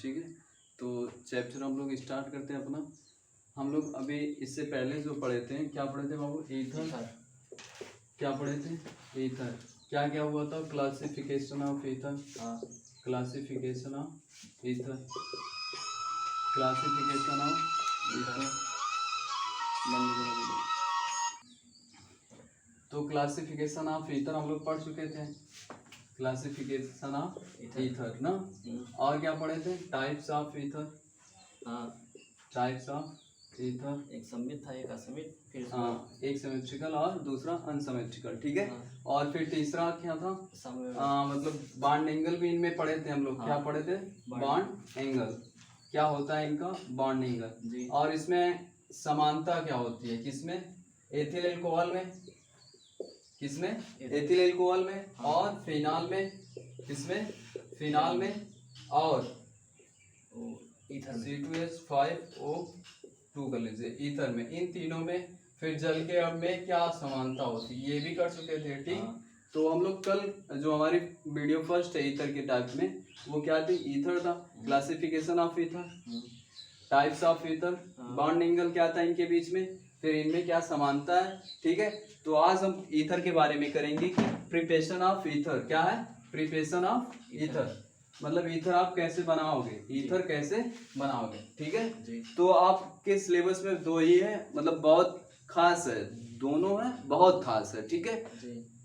ठीक है। तो चैप्टर हम लोग स्टार्ट करते हैं अपना। हम लोग अभी इससे पहले जो पढ़े थे, क्या पढ़े थे बाबू? ईथर। क्या पढ़े थे? ईथर। क्या क्या हुआ था? Classification of ether. Classification of ether. Classification of ether. तो क्लासिफिकेशन ऑफ ईथर हम लोग पढ़ चुके थे। क्लासिफिकेशन ऑफ ईथर ना। और क्या पढ़े थे? Types of ether. Types of ether. एक सममित था, एक असमित, फिर एक सिमेट्रिकल और दूसरा अनसिमेट्रिकल, ठीक है। और फिर तीसरा क्या था? मतलब बॉन्ड एंगल भी इनमें पढ़े थे हम लोग। क्या पढ़े थे? Bond angle. क्या होता है इनका? Bond angle. और इसमें समानता क्या होती है? किसमें? एथिल अल्कोहल में। किसमें? एथिल अल्कोहल में। और फिनाल में। किसमें? फिनाल में। और C2H5O2 कर लीजिए, ईथर में। इन तीनों में। फिर जल के अब में क्या समानता होती है, ये भी कर चुके थे, ठीक। तो हम लोग कल जो हमारी वीडियो फर्स्ट है ईथर के टाइप में, वो क्या थी? ईथर था। Classification of ether, types of ether, bond angle क्या था इनके बीच में, फिर इनमें क्या समानता है, ठीक है। तो आज हम ईथर के बारे में करेंगे कि प्रिपरेशन ऑफ ईथर क्या है। प्रिपरेशन ऑफ ईथर मतलब ईथर आप कैसे बनाओगे, ईथर कैसे बनाओगे, ठीक है। तो आपके सिलेबस में दो ही है, मतलब बहुत खास है, दोनों है बहुत खास है, ठीक है।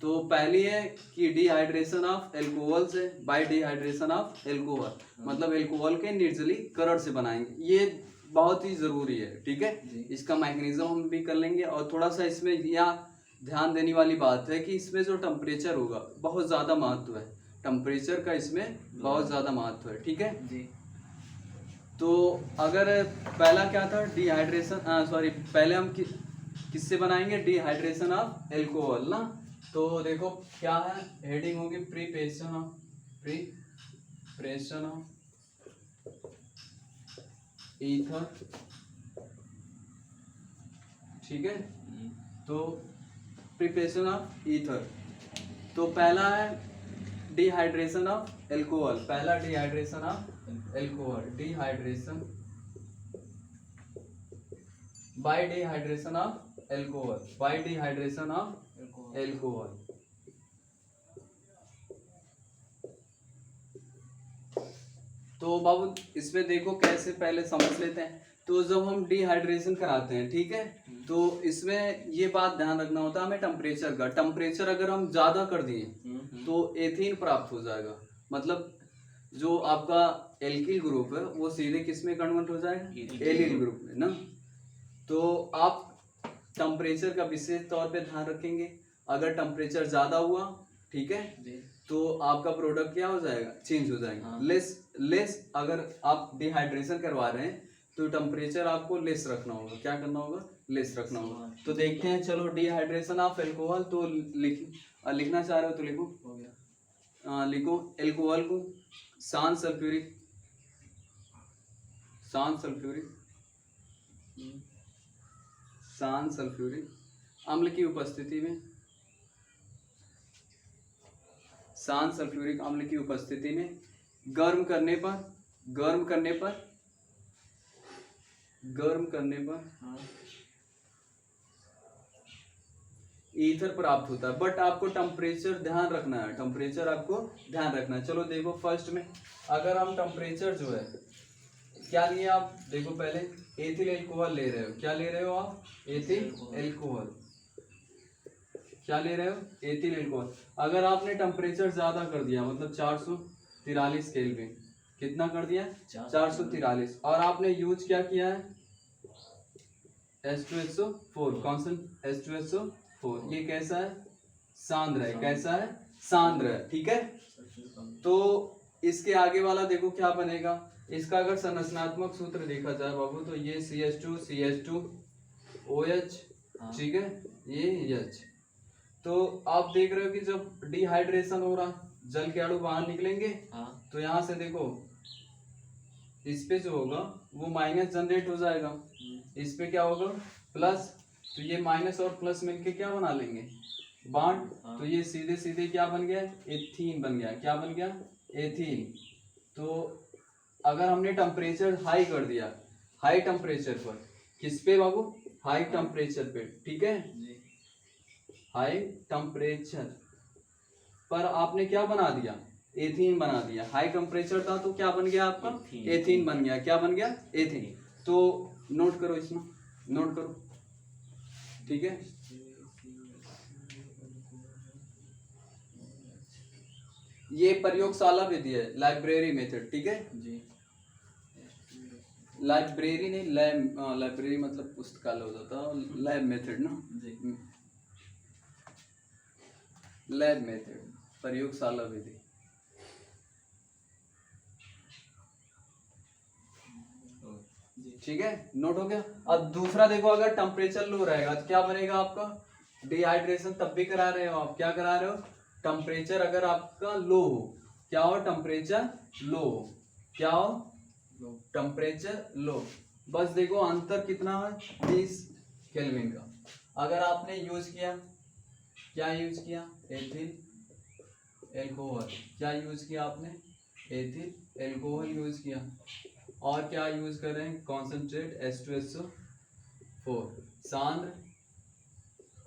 तो पहली है कि डिहाइड्रेशन ऑफ एल्कोहल से, बाय डिहाइड्रेशन ऑफ एल्कोहल, मतलब एल्कोहल के निर्जलीकरण से बनाएंगे। ये बहुत ही जरूरी है, ठीक है। इसका मैकेनिज्म हम भी कर लेंगे। और थोड़ा सा इसमें यहाँ ध्यान देने वाली बात है कि इसमें जो टेम्परेचर होगा बहुत ज्यादा महत्व है। टेम्परेचर का इसमें बहुत ज्यादा महत्व है, ठीक है जी। तो अगर पहला क्या था? डिहाइड्रेशन, सॉरी, पहले हम किससे बनाएंगे? डिहाइड्रेशन ऑफ एल्कोहल ना। तो देखो क्या है, हेडिंग होगी प्रिपरेशन ऑफ ईथर, ठीक है। तो प्रिपरेशन ऑफ ईथर, तो पहला है डिहाइड्रेशन ऑफ एल्कोहल। पहला dehydration of alcohol, dehydration bye dehydration of alcohol, bye dehydration of alcohol. तो बाबू इसमें देखो कैसे, पहले समझ लेते हैं। तो जब हम डिहाइड्रेशन कराते हैं, ठीक है, तो इसमें ये बात ध्यान रखना होता है हमें टेम्परेचर का। टेम्परेचर अगर हम ज्यादा कर दिए तो एथीन प्राप्त हो जाएगा, मतलब जो आपका एल्किल ग्रुप है वो सीधे किस में कन्वर्ट हो जाएगा? एलिल ग्रुप में ना। तो आप टेम्परेचर का विशेष तौर पे ध्यान रखेंगे। अगर टेम्परेचर ज्यादा हुआ, ठीक है, तो आपका प्रोडक्ट क्या हो जाएगा? चेंज हो जाएगा। लेस अगर आप डिहाइड्रेशन करवा रहे हैं तो टेम्परेचर आपको लेस रखना होगा। क्या करना होगा? लेस रखना होगा। तो देखते हैं, चलो डिहाइड्रेशन ऑफ एल्कोहल। तो लिखना चाह रहे हो तो लिखो, हो गया। लिखो एल्कोहल को शांत सल्फ्यूरिक अम्ल की उपस्थिति में, शांत सल्फ्यूरिक अम्ल की उपस्थिति में गर्म करने पर ईथर प्राप्त होता है। बट आपको टेम्परेचर ध्यान रखना है, टेम्परेचर आपको ध्यान रखना है। चलो देखो फर्स्ट में, अगर हम टेम्परेचर जो है क्या लिए आप देखो, पहले एथिल एल्कोहल ले रहे हो। क्या ले रहे हो आप? Ethyl alcohol. क्या ले रहे हो? Ethyl alcohol. अगर आपने टेम्परेचर ज्यादा कर दिया, मतलब 443 केल्विन, कितना कर दिया? 443, और आपने यूज क्या किया है? H2SO4, constant H2SO4। ये कैसा है? सांद्र है। कैसा है? सांद्र है, ठीक है। तो इसके आगे वाला देखो क्या बनेगा। इसका अगर संरचनात्मक सूत्र देखा जाए बाबू, तो ये CH2OH, ठीक है, ये H। तो आप देख रहे हो कि जब डिहाइड्रेशन हो रहा, जल के अणु बाहर निकलेंगे, तो यहाँ से देखो इस पे जो होगा वो माइनस जनरेट हो जाएगा, इस पे क्या होगा? प्लस। तो ये माइनस और प्लस मिलके क्या बना लेंगे? बॉन्ड। तो ये सीधे सीधे क्या बन गया? एथीन बन गया। क्या बन गया? एथीन। तो अगर हमने टेम्परेचर हाई कर दिया, हाई टेम्परेचर पर, किस पे बाबू, हाई टेम्परेचर पे, ठीक है, हाई टेम्परेचर पर आपने क्या बना दिया, एथीन बना दिया। हाई टेम्परेचर था तो क्या बन गया आपका, एथीन बन गया। क्या बन गया, एथीन। तो नोट करो, इसमें नोट करो, ठीक है। ये प्रयोगशाला विधि है, लाइब्रेरी मेथड, ठीक है जी। लाइब्रेरी नहीं, लैब, लाइब्रेरी मतलब पुस्तकालय हो जाता है, लैब मेथड ना जी। लैब मेथड, प्रयोगशाला विधि। ठीक है, नोट हो गया। अब दूसरा देखो, अगर टेम्परेचर लो रहेगा तो क्या बनेगा आपका, डिहाइड्रेशन तब भी करा रहे हो आप, क्या करा रहे हो, टेम्परेचर अगर आपका लो हो, क्या हो, टेम्परेचर लो हो, क्या हो, टेम्परेचर लो। बस देखो अंतर कितना है, 20 केल्विन का। अगर आपने यूज किया, क्या यूज किया, एथिल एल्कोहल, क्या यूज किया आपने, एथिल एल्कोहल यूज किया, और क्या यूज कर रहे हैं, कॉन्सेंट्रेट H2SO4, सांद्र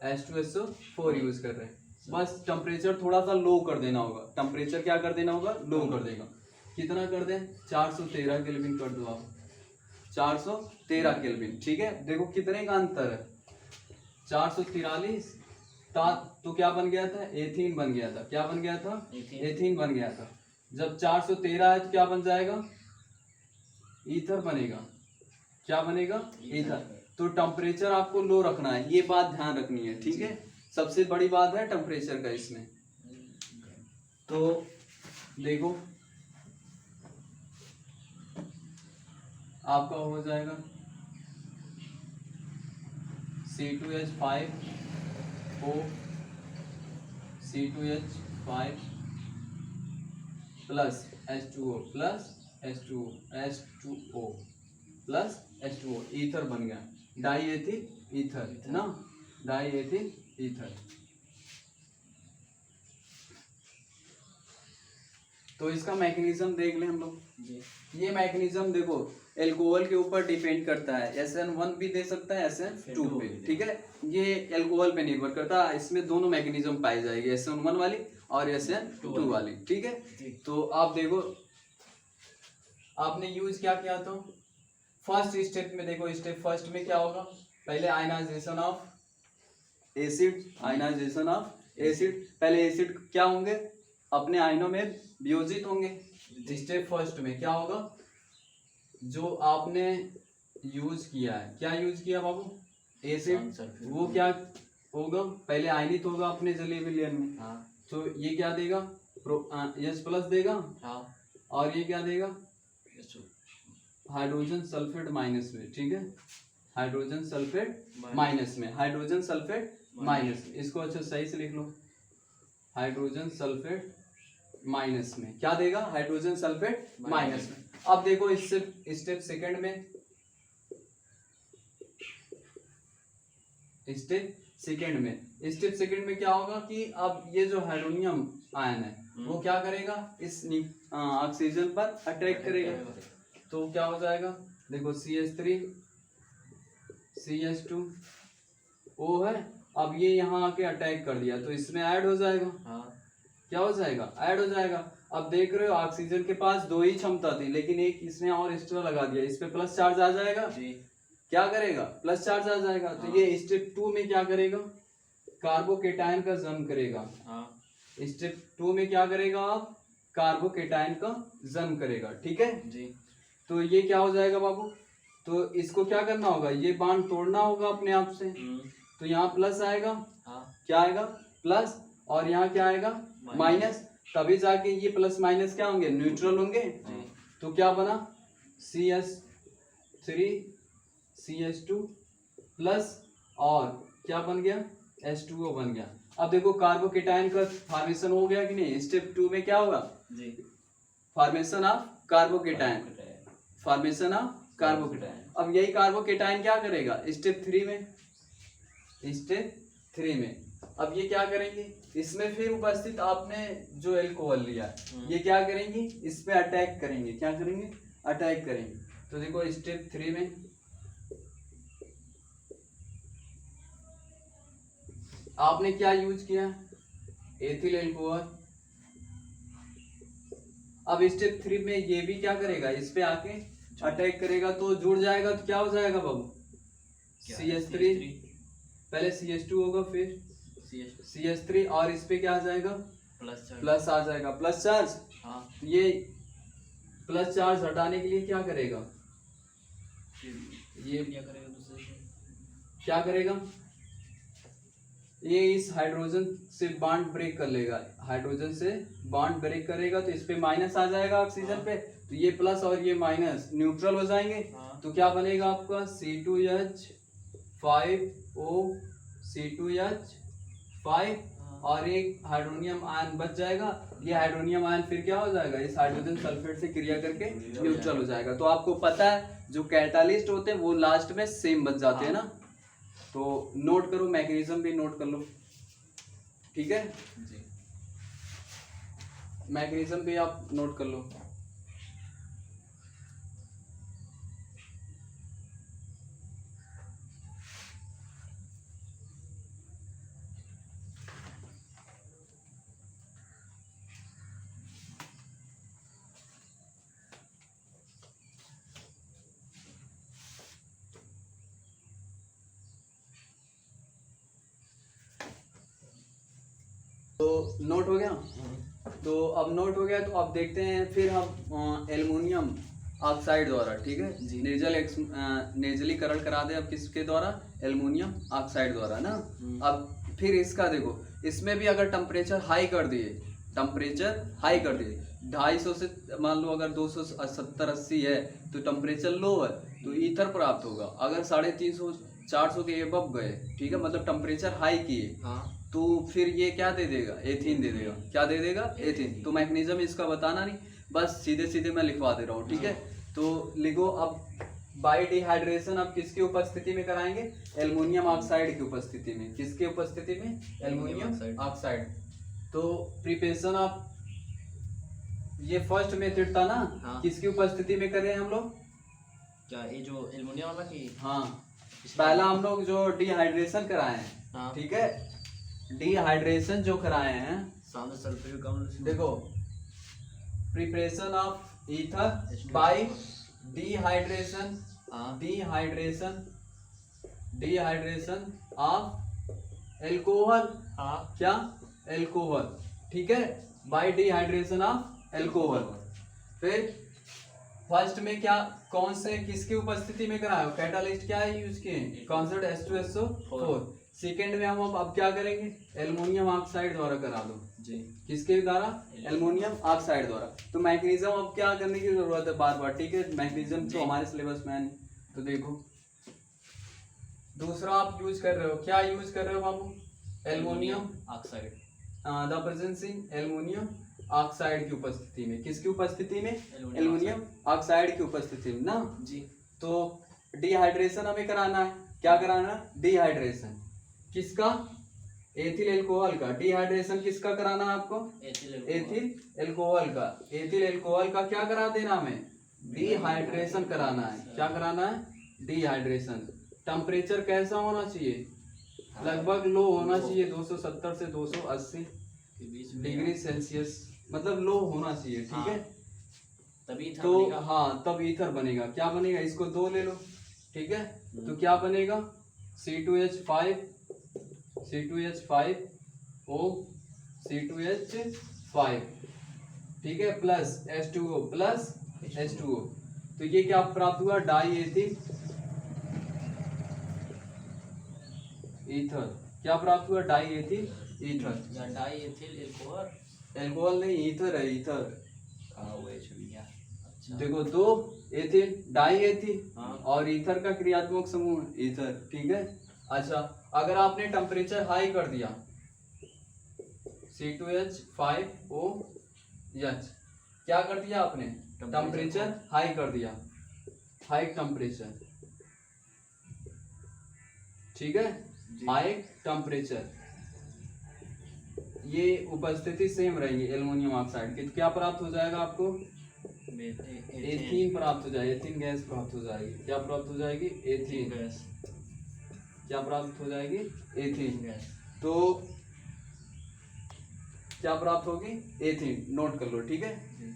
H2SO4 यूज कर रहे हैं। बस टेम्परेचर थोड़ा सा लो कर देना होगा, टेम्परेचर क्या कर देना होगा, लो कर देगा। कितना कर दें, 413 केल्विन कर दो आप, 413 केल्विन, ठीक है। देखो कितने का अंतर है, 443 था तो क्या बन गया था, एथीन बन गया था। क्या बन गया था, एथीन बन गया था। जब 413 है तो क्या बन जाएगा, ईथर बनेगा। क्या बनेगा, ईथर। तो टेम्परेचर आपको लो रखना है, ये बात ध्यान रखनी है, ठीक है। सबसे बड़ी बात है टेम्परेचर का इसमें। तो देखो आपका हो जाएगा C2H5O, C2H5 plus H2O plus H2O, H2O plus H2O, ether बन गया, डाई एथिल ईथर ना, डाई एथिल ईथर। तो इसका मैकेनिज्म देख लें हम लोग। ये मैकेनिज्म देखो एल्कोहल के ऊपर डिपेंड करता है, SN1 भी दे सकता है, SN2 पे, ठीक है। ये एल्कोहल पे निर्भर करता है, इसमें दोनों मैकेनिज्म पाई जाएगी, SN1 वाली और SN2 वाली, ठीक है। तो आप देखो आपने यूज क्या किया, तो फर्स्ट स्टेप में देखो, स्टेप फर्स्ट में क्या होगा, पहले ionization of acid, ionization of acid, पहले एसिड क्या होंगे, अपने आयनों में वियोजित होंगे। स्टेप फर्स्ट में क्या होगा, जो आपने यूज किया है, क्या यूज किया बाबू, एसिड, वो क्या होगा, पहले आयनित होगा अपने जलीय विलयन में। हाँ। तो ये क्या देगा, H+ देगा। हाँ। और ये क्या देगा, हाइड्रोजन सल्फेट माइनस में, ठीक है, हाइड्रोजन सल्फेट माइनस में, हाइड्रोजन सल्फेट माइनस में, इसको अच्छा सही से लिख लो, हाइड्रोजन सल्फेट माइनस में क्या देगा, हाइड्रोजन सल्फेट माइनस में। अब देखो इससे स्टेप सेकंड में, स्टेप सेकंड में क्या होगा कि अब ये जो हाइड्रोनियम आयन है वो क्या करेगा, इस ऑक्सीजन पर अटैक करेगा। तो क्या हो जाएगा, देखो CH3 CH2 O है, अब ये यहाँ आके अटैक कर दिया तो इसमें ऐड हो जाएगा। हाँ। क्या हो जाएगा, ऐड हो जाएगा। अब देख रहे हो ऑक्सीजन के पास 2 ही क्षमता थी, लेकिन एक इसने और एक्स्ट्रा लगा दिया, इस पे प्लस चार्ज आ जाएगा जी। क्या करेगा, प्लस चार्ज आ जाएगा। हाँ। तो ये स्टेप 2 में क्या करेगा, कार्बोकेटायन का जन्म करेगा। हाँ। स्टेप 2 में क्या करेगा आप, कार्बोकेटायन का जन्म करेगा, ठीक है जी। तो ये क्या हो जाएगा बाबू, तो इसको क्या करना होगा, ये बांड तोड़ना होगा अपने आप से। तो यहाँ प्लस आएगा। हाँ। क्या आएगा, प्लस, और यहाँ क्या आएगा, माइनस। तभी जाके ये प्लस माइनस क्या होंगे, न्यूट्रल होंगे। तो क्या बना, CH3 CH2 प्लस, और क्या बन गया, H2O बन गया। अब देखो कार्बोकेटायन का फॉर्मेशन हो गया कि नहीं। स्टेप 2 में क्या होगा जी, formation of carbocation, formation of carbocation. अब यही कार्बोकेटायन क्या करेगा स्टेप 3 में, स्टेप 3 में अब ये क्या करेंगे, इसमें फिर उपस्थित आपने जो एल्कोहल लिया ये क्या करेंगे, इस पे अटैक करेंगे। क्या करेंगे, अटैक करेंगे। तो देखो स्टेप 3 में आपने क्या यूज किया, एथिल एल्कोहल। अब स्टेप 3 में ये भी क्या करेगा, इस पे आके अटैक करेगा तो जुड़ जाएगा। तो क्या हो जाएगा बाबू, CH3, पहले CH2 होगा फिर CH3 और इस पे क्या आ जाएगा, प्लस आ जाएगा, प्लस चार्ज। हाँ। ये प्लस चार्ज हटाने के लिए क्या करेगा, ये क्या करेगा दूसरे से, क्या करेगा, ये इस हाइड्रोजन से बॉन्ड ब्रेक कर लेगा, हाइड्रोजन से बॉन्ड ब्रेक करेगा तो इस पे माइनस आ जाएगा ऑक्सीजन पे, तो ये प्लस और ये माइनस न्यूट्रल हो जाएंगे। तो क्या बनेगा आपका C2H5O C2H5 और एक हाइड्रोनियम आयन बच जाएगा। ये हाइड्रोनियम आयन फिर क्या हो जाएगा, इस हाइड्रोजन सल्फेट से क्रिया करके न्यूट्रल हो जाएगा। तो आपको पता है जो कैटालिस्ट होते हैं वो लास्ट में सेम बच जाते हैं ना। तो नोट करो, मैकेनिज्म भी नोट कर लो, ठीक है जी। मैकेनिज्म भी आप नोट कर लो। तो नोट हो गया, तो अब नोट हो गया तो अब देखते हैं फिर हम एल्युमिनियम ऑक्साइड द्वारा, ठीक है निर्जलीकरण करा दे अब किसके द्वारा, एल्युमिनियम ऑक्साइड द्वारा ना। अब फिर इसका देखो, इसमें भी अगर टेम्परेचर हाई कर दिए, टेम्परेचर हाई कर दिए 250 से मान लो अगर 270-80 है तो टेम्परेचर लो है तो ईथर प्राप्त होगा। अगर 350-400 के एबव गए, ठीक है मतलब टेम्परेचर हाई किए, तो फिर ये क्या दे देगा, एथीन दे देगा। क्या दे देगा, एथीन। तो मैकेनिज्म इसका बताना नहीं, बस सीधे सीधे मैं लिखवा दे रहा हूँ, ठीक है। तो लिखो अब बाई डिहाइड्रेशन अब किसकी उपस्थिति में कराएंगे, एल्युमिनियम ऑक्साइड की उपस्थिति में। किसकी उपस्थिति में, एल्युमिनियम ऑक्साइड। तो प्रिपरेशन ऑफ ये फर्स्ट मेथड था ना, किसकी उपस्थिति में कर रहे हैं हम लोग, क्या ये जो एल्युमिनियम वाला की, हाँ पहला हम लोग जो डिहाइड्रेशन कराए हैं, ठीक है डिहाइड्रेशन जो कराए हैं, सल्फ्यूरिक अम्ल, देखो preparation of ether bye dehydration, dehydration of alcohol, क्या एल्कोहल, ठीक है बाय डिहाइड्रेशन ऑफ एल्कोहल। फिर फर्स्ट में क्या, कौन से किसकी उपस्थिति में कराया, कैटालिस्ट क्या है यूज किए, कॉन्सर्ट H2SO4। सेकेंड में हम अब क्या करेंगे, एल्युमिनियम ऑक्साइड द्वारा करा दो जी, किसके द्वारा, एल्युमिनियम ऑक्साइड द्वारा। तो मैकेनिज्म अब क्या करने की जरूरत है बार बार, ठीक है मैकेनिज्म तो हमारे सिलेबस में है नहीं। तो देखो दूसरा आप यूज कर रहे हो, क्या यूज कर रहे हो बाबू, aluminium oxide, the presence in aluminium oxide की उपस्थिति में, किसकी उपस्थिति में, एल्युमिनियम ऑक्साइड की उपस्थिति में ना जी। तो डिहाइड्रेशन हमें कराना है, क्या कराना है, डिहाइड्रेशन किसका, एथिल एल्कोहल का। डिहाइड्रेशन किसका कराना है आपको, एथिल एल्कोहल का। एथिल एल्कोहल का क्या करा देना हमें, डिहाइड्रेशन कराना है। क्या कराना है, डिहाइड्रेशन। टेम्परेचर कैसा होना चाहिए, लगभग लो होना चाहिए, 270 से 280 डिग्री सेल्सियस, मतलब लो होना चाहिए, ठीक है तभी तो हाँ तब ईथर बनेगा। क्या बनेगा, इसको 2 ले लो, ठीक है तो क्या बनेगा, C2H5O C2H5, ठीक है प्लस H2O प्लस H2O। तो ये क्या प्राप्त हुआ, डाई एथिल ईथर। क्या प्राप्त हुआ, डाई एथिल ईथर, या डाई एथिल एल्कोहल, एल्कोहल नहीं ईथर है, ईथर। वो अच्छा। देखो 2 एथिल डाई एथिल और ईथर का क्रियात्मक समूह ईथर, ठीक है। अच्छा अगर आपने टेम्परेचर हाई कर दिया C2H5OH, क्या कर दिया आपने, टेम्परेचर हाई कर दिया, हाई टेम्परेचर, ठीक है हाई टेम्परेचर, ये उपस्थिति सेम रहेगी एल्युमिनियम ऑक्साइड की। तो क्या प्राप्त हो जाएगा आपको, एथीन प्राप्त हो जाएगी, एथीन गैस प्राप्त हो जाएगी। क्या प्राप्त हो जाएगी? Ethene gas. क्या प्राप्त हो जाएगी? Ethene gas. तो क्या प्राप्त होगी? एथीन। नोट कर लो, ठीक है। जी।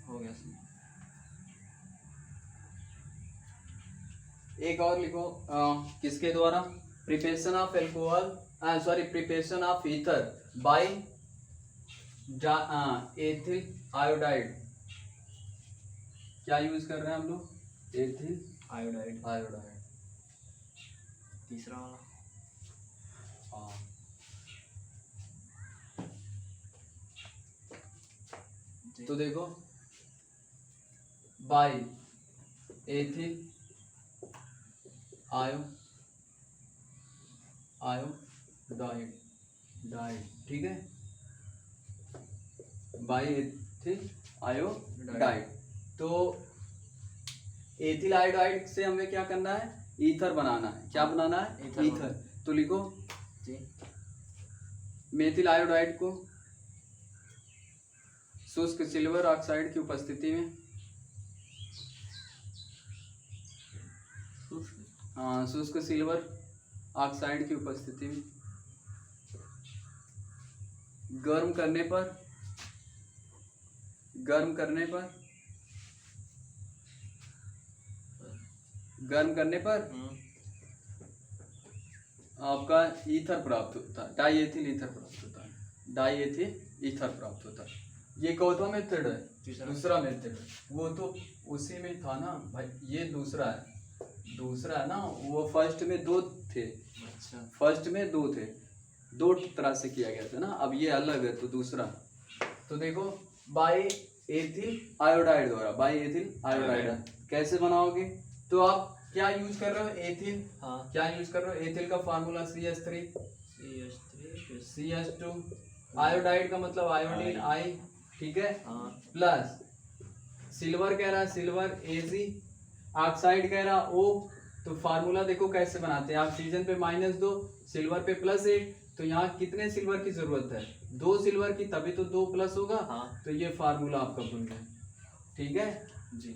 हो गया सर। एक और लिखो, किसके द्वारा? Preparation of alcohol, sorry preparation of ether by ethyl iodide. क्या यूज कर रहे हैं हम लोग? Ethyl iodide. आयोडाइड। तीसरा वाला। हाँ, जी। तो देखो बाय एथिल आयोडाइड, ठीक है, बाय एथिल आयोडाइड। तो एथिल आयोडाइड से हमें क्या करना है? ईथर बनाना है। क्या बनाना है? Ether ether. तो लिखो जी। मेथिल आयोडाइड को शुष्क सिल्वर ऑक्साइड की उपस्थिति में, शुष्क सिल्वर ऑक्साइड की उपस्थिति में गर्म करने पर आपका ईथर प्राप्त होता है, डाईएथिल ईथर प्राप्त होता है, डाईएथिल ईथर प्राप्त होता है। ये कौन मेथड है? दूसरा मेथड है। वो तो उसी में था ना भाई, ये दूसरा है ना। वो फर्स्ट में दो थे। अच्छा। फर्स्ट में दो थे, दो तरह से किया गया था ना। अब ये अलग है, तो दूसरा। तो देखो बाय एथिल आयोडाइड द्वारा, बाय एथिल आयोडाइड कैसे बनाओगे? तो आप क्या यूज कर रहे हो? एथिल। हाँ। क्या यूज कर रहे हो? एथिल का फार्मूला CH3 CH2, आयोडाइड का मतलब आयोडीन आई, ठीक है। हाँ। प्लस सिल्वर कह रहा है, सिल्वर Ag, ऑक्साइड कह रहा O। तो फार्मूला देखो कैसे बनाते हैं। ऑक्सीजन पे -2, सिल्वर पे +8। तो यहाँ कितने सिल्वर की जरूरत है? 2 सिल्वर की, तभी तो 2 प्लस होगा। हाँ। तो ये फार्मूला आपका बन गया, ठीक है जी।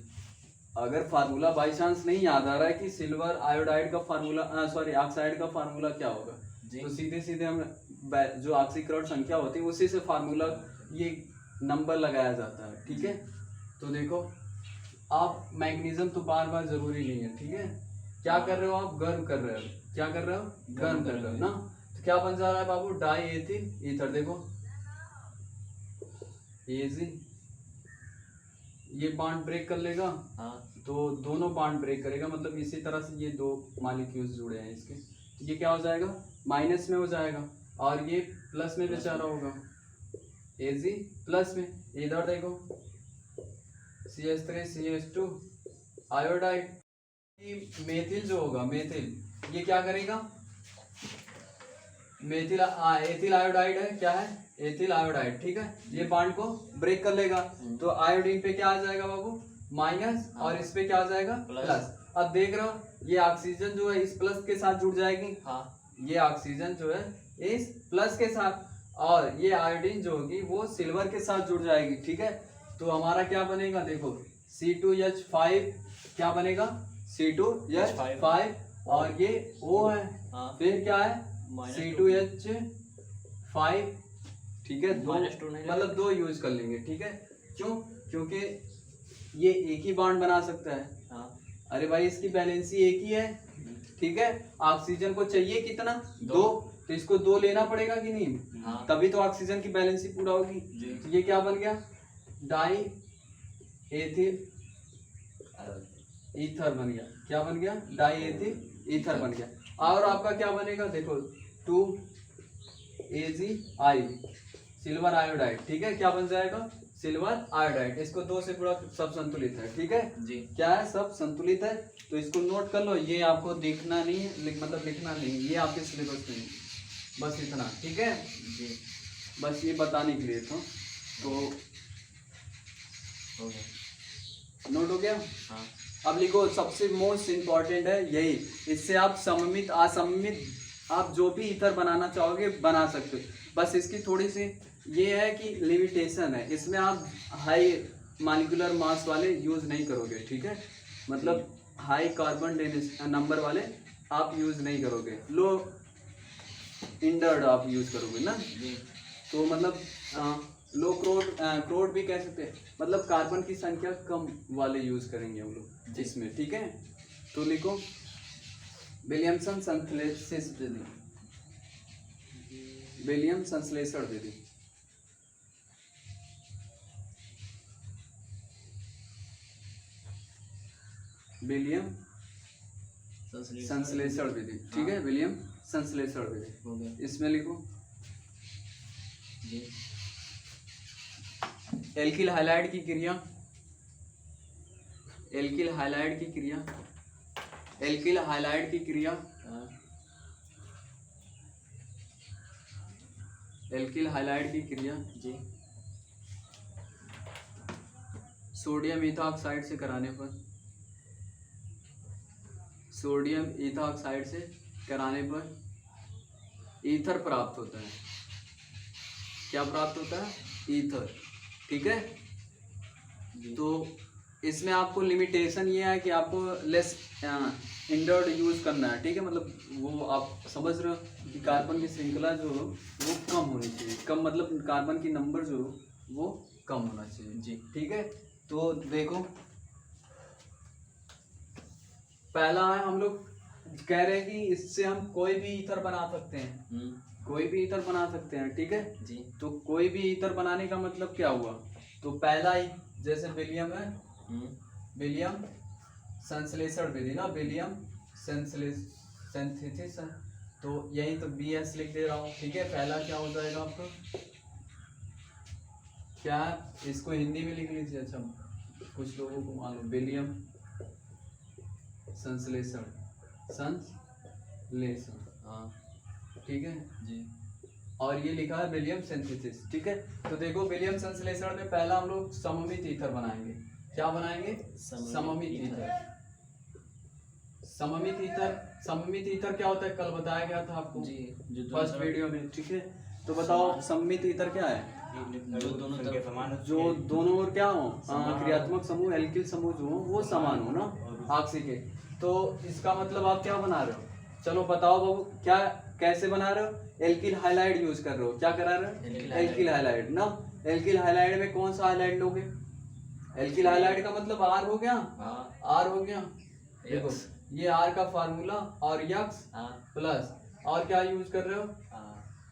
अगर फार्मूला बाई चांस नहीं याद आ रहा है कि सिल्वर आयोडाइड का फार्मूला, सॉरी ऑक्साइड का फार्मूला क्या होगा, तो सीधे सीधे हम जो ऑक्सीकरण संख्या होती है उसी से फार्मूला ये नंबर लगाया जाता है, ठीक है। तो देखो आप मैग्नीशियम तो बार बार जरूरी नहीं है, ठीक है। क्या कर रहे हो आप? गर्म कर रहे हो। क्या कर रहे हो? गर्म कर रहे हो ना। तो क्या बन जा रहा है बाबू? Di ethyl ether. देखो Ag, ये बॉन्ड ब्रेक कर लेगा। हाँ। तो दोनों बॉन्ड ब्रेक करेगा, मतलब इसी तरह से ये दो मॉलिक्यूल्स जुड़े हैं इसके। तो ये क्या हो जाएगा? माइनस में हो जाएगा, और ये प्लस में बेचारा होगा। Ag प्लस में, इधर देखो CH3 CH2 आयोडाइड। मेथिल जो होगा, मेथिल ये क्या करेगा? मेथिल एथिल आयोडाइड है, क्या है? एथिल आयोडाइड, ठीक है। ये बॉन्ड को ब्रेक कर लेगा, तो आयोडीन पे क्या आ जाएगा बाबू? माइनस, और इस पे क्या आ जाएगा? प्लस। अब देख रहे हो ये ऑक्सीजन जो है इस प्लस के साथ जुड़ जाएगी। हाँ, ये ऑक्सीजन जो है इस प्लस के साथ, और ये आयोडीन जो होगी वो सिल्वर के साथ जुड़ जाएगी, ठीक है। तो हमारा क्या बनेगा? देखो C2H5 क्या बनेगा? C2H5, और ये O है। हाँ। फिर क्या है? C2H5, ठीक है। दो मतलब दो यूज कर लेंगे, ठीक है। क्यों? क्योंकि ये एक ही बॉन्ड बना सकता है। हाँ। अरे भाई इसकी बैलेंसी एक ही है, ठीक है। ऑक्सीजन को चाहिए कितना? 2, तो इसको 2 लेना पड़ेगा कि नहीं? हाँ। तभी तो ऑक्सीजन की बैलेंसी पूरा होगी। तो ये क्या बन गया? डाई एथिल ईथर बन गया। क्या बन गया? डाई एथिल ईथर बन गया। और आपका क्या बनेगा? देखो 2AgI सिल्वर आयोडाइड, ठीक है। क्या बन जाएगा? Silver iodide. इसको 2 से पूरा सब संतुलित है, ठीक है जी। क्या है? सब संतुलित है। तो इसको नोट कर लो, ये आपको देखना नहीं है, मतलब लिखना नहीं, ये आपके सिलेबस में नहीं, बस इतना, ठीक है जी। बस ये बताने के लिए था। तो हो गया, नोट हो गया। हाँ। अब लिखो सबसे मोस्ट इम्पोर्टेंट है यही, इससे आप सममित असममित आप जो भी ईथर बनाना चाहोगे बना सकते हो। बस इसकी थोड़ी सी ये है कि लिमिटेशन है, इसमें आप हाई मॉलिक्यूलर मास वाले यूज नहीं करोगे, ठीक है, मतलब हाई कार्बन नंबर वाले आप यूज नहीं करोगे, लो इंडर्ड आप यूज करोगे ना। जी तो मतलब लो क्रोड भी कह सकते हैं, मतलब कार्बन की संख्या कम वाले यूज करेंगे हम लोग जिसमें, ठीक है। तो लिखो विलियमसन संश्लेषण विधि, विलियम संश्लेषण विधि, विलियम संश्लेषण विधि, ठीक है, विलियम संश्लेषण विधि हो गया। इसमें लिखो जी एल्किल हाइलाइड की क्रिया, एल्किल हाइलाइड की क्रिया, एल्किल हाइलाइड की क्रिया, हाँ एल्किल हाइलाइड की क्रिया जी सोडियम इथाऑक्साइड से कराने पर, सोडियम इथाऑक्साइड से कराने पर ईथर प्राप्त होता है। क्या प्राप्त होता है? ईथर, ठीक है। जी तो इसमें आपको लिमिटेशन ये है कि आपको लेस इंडर्ड यूज करना है, ठीक है, मतलब वो आप समझ रहे हो कि कार्बन की श्रृंखला जो हो वो कम होनी चाहिए, कम मतलब कार्बन की नंबर जो हो वो कम होना चाहिए जी ठीक है। तो देखो पहला है, हम लोग कह रहे हैं कि इससे हम कोई भी ईथर बना सकते हैं, कोई भी ईथर बना सकते हैं, ठीक है। जी तो कोई भी ईथर बनाने का मतलब क्या हुआ? तो पहला ही जैसे विलियम है, विलियम संश्लेषण विधि ना, विलियम सिंथेसिस, तो यही तो BS लिख दे रहा हूँ, ठीक है। पहला क्या हो जाएगा आपका, क्या इसको हिंदी में लिख लीजिए, अच्छा कुछ लोगों को मालूम, विलियम संश्लेषण, संश्लेषण, हाँ ठीक है जी और ये लिखा है विलियम सिंथेसिस, ठीक है। तो देखो विलियम संश्लेषण में पहला हम लोग सममित ईथर बनाएंगे। क्या बनाएंगे? सममित ईथर। सममित ईथर, सममित ईथर क्या होता है कल बताया गया था आपको जी जो फर्स्ट वीडियो में, ठीक है। तो बताओ सममित ईथर क्या है? जो दोनों तरफ समान जो दोनों ओर क्या हो, क्रियात्मक समूह एल्किल समूह जो हो वो समान हो ना ऑक्सी के। तो इसका मतलब आप क्या बना रहे हो? चलो बताओ बाबू, क्या कैसे बना रहे हो? एल्किल हाइलाइड यूज कर रहे हो, क्या करा रहे हो? एल्किल हाइलाइड ना। एल्किल हाइलाइड में कौन सा हाइलाइड लोगे? एल्किल हाइलाइड का मतलब आर हो गया, आर हो गया, देखो ये आर का फार्मूला और यक्स प्लस और क्या यूज कर रहे हो?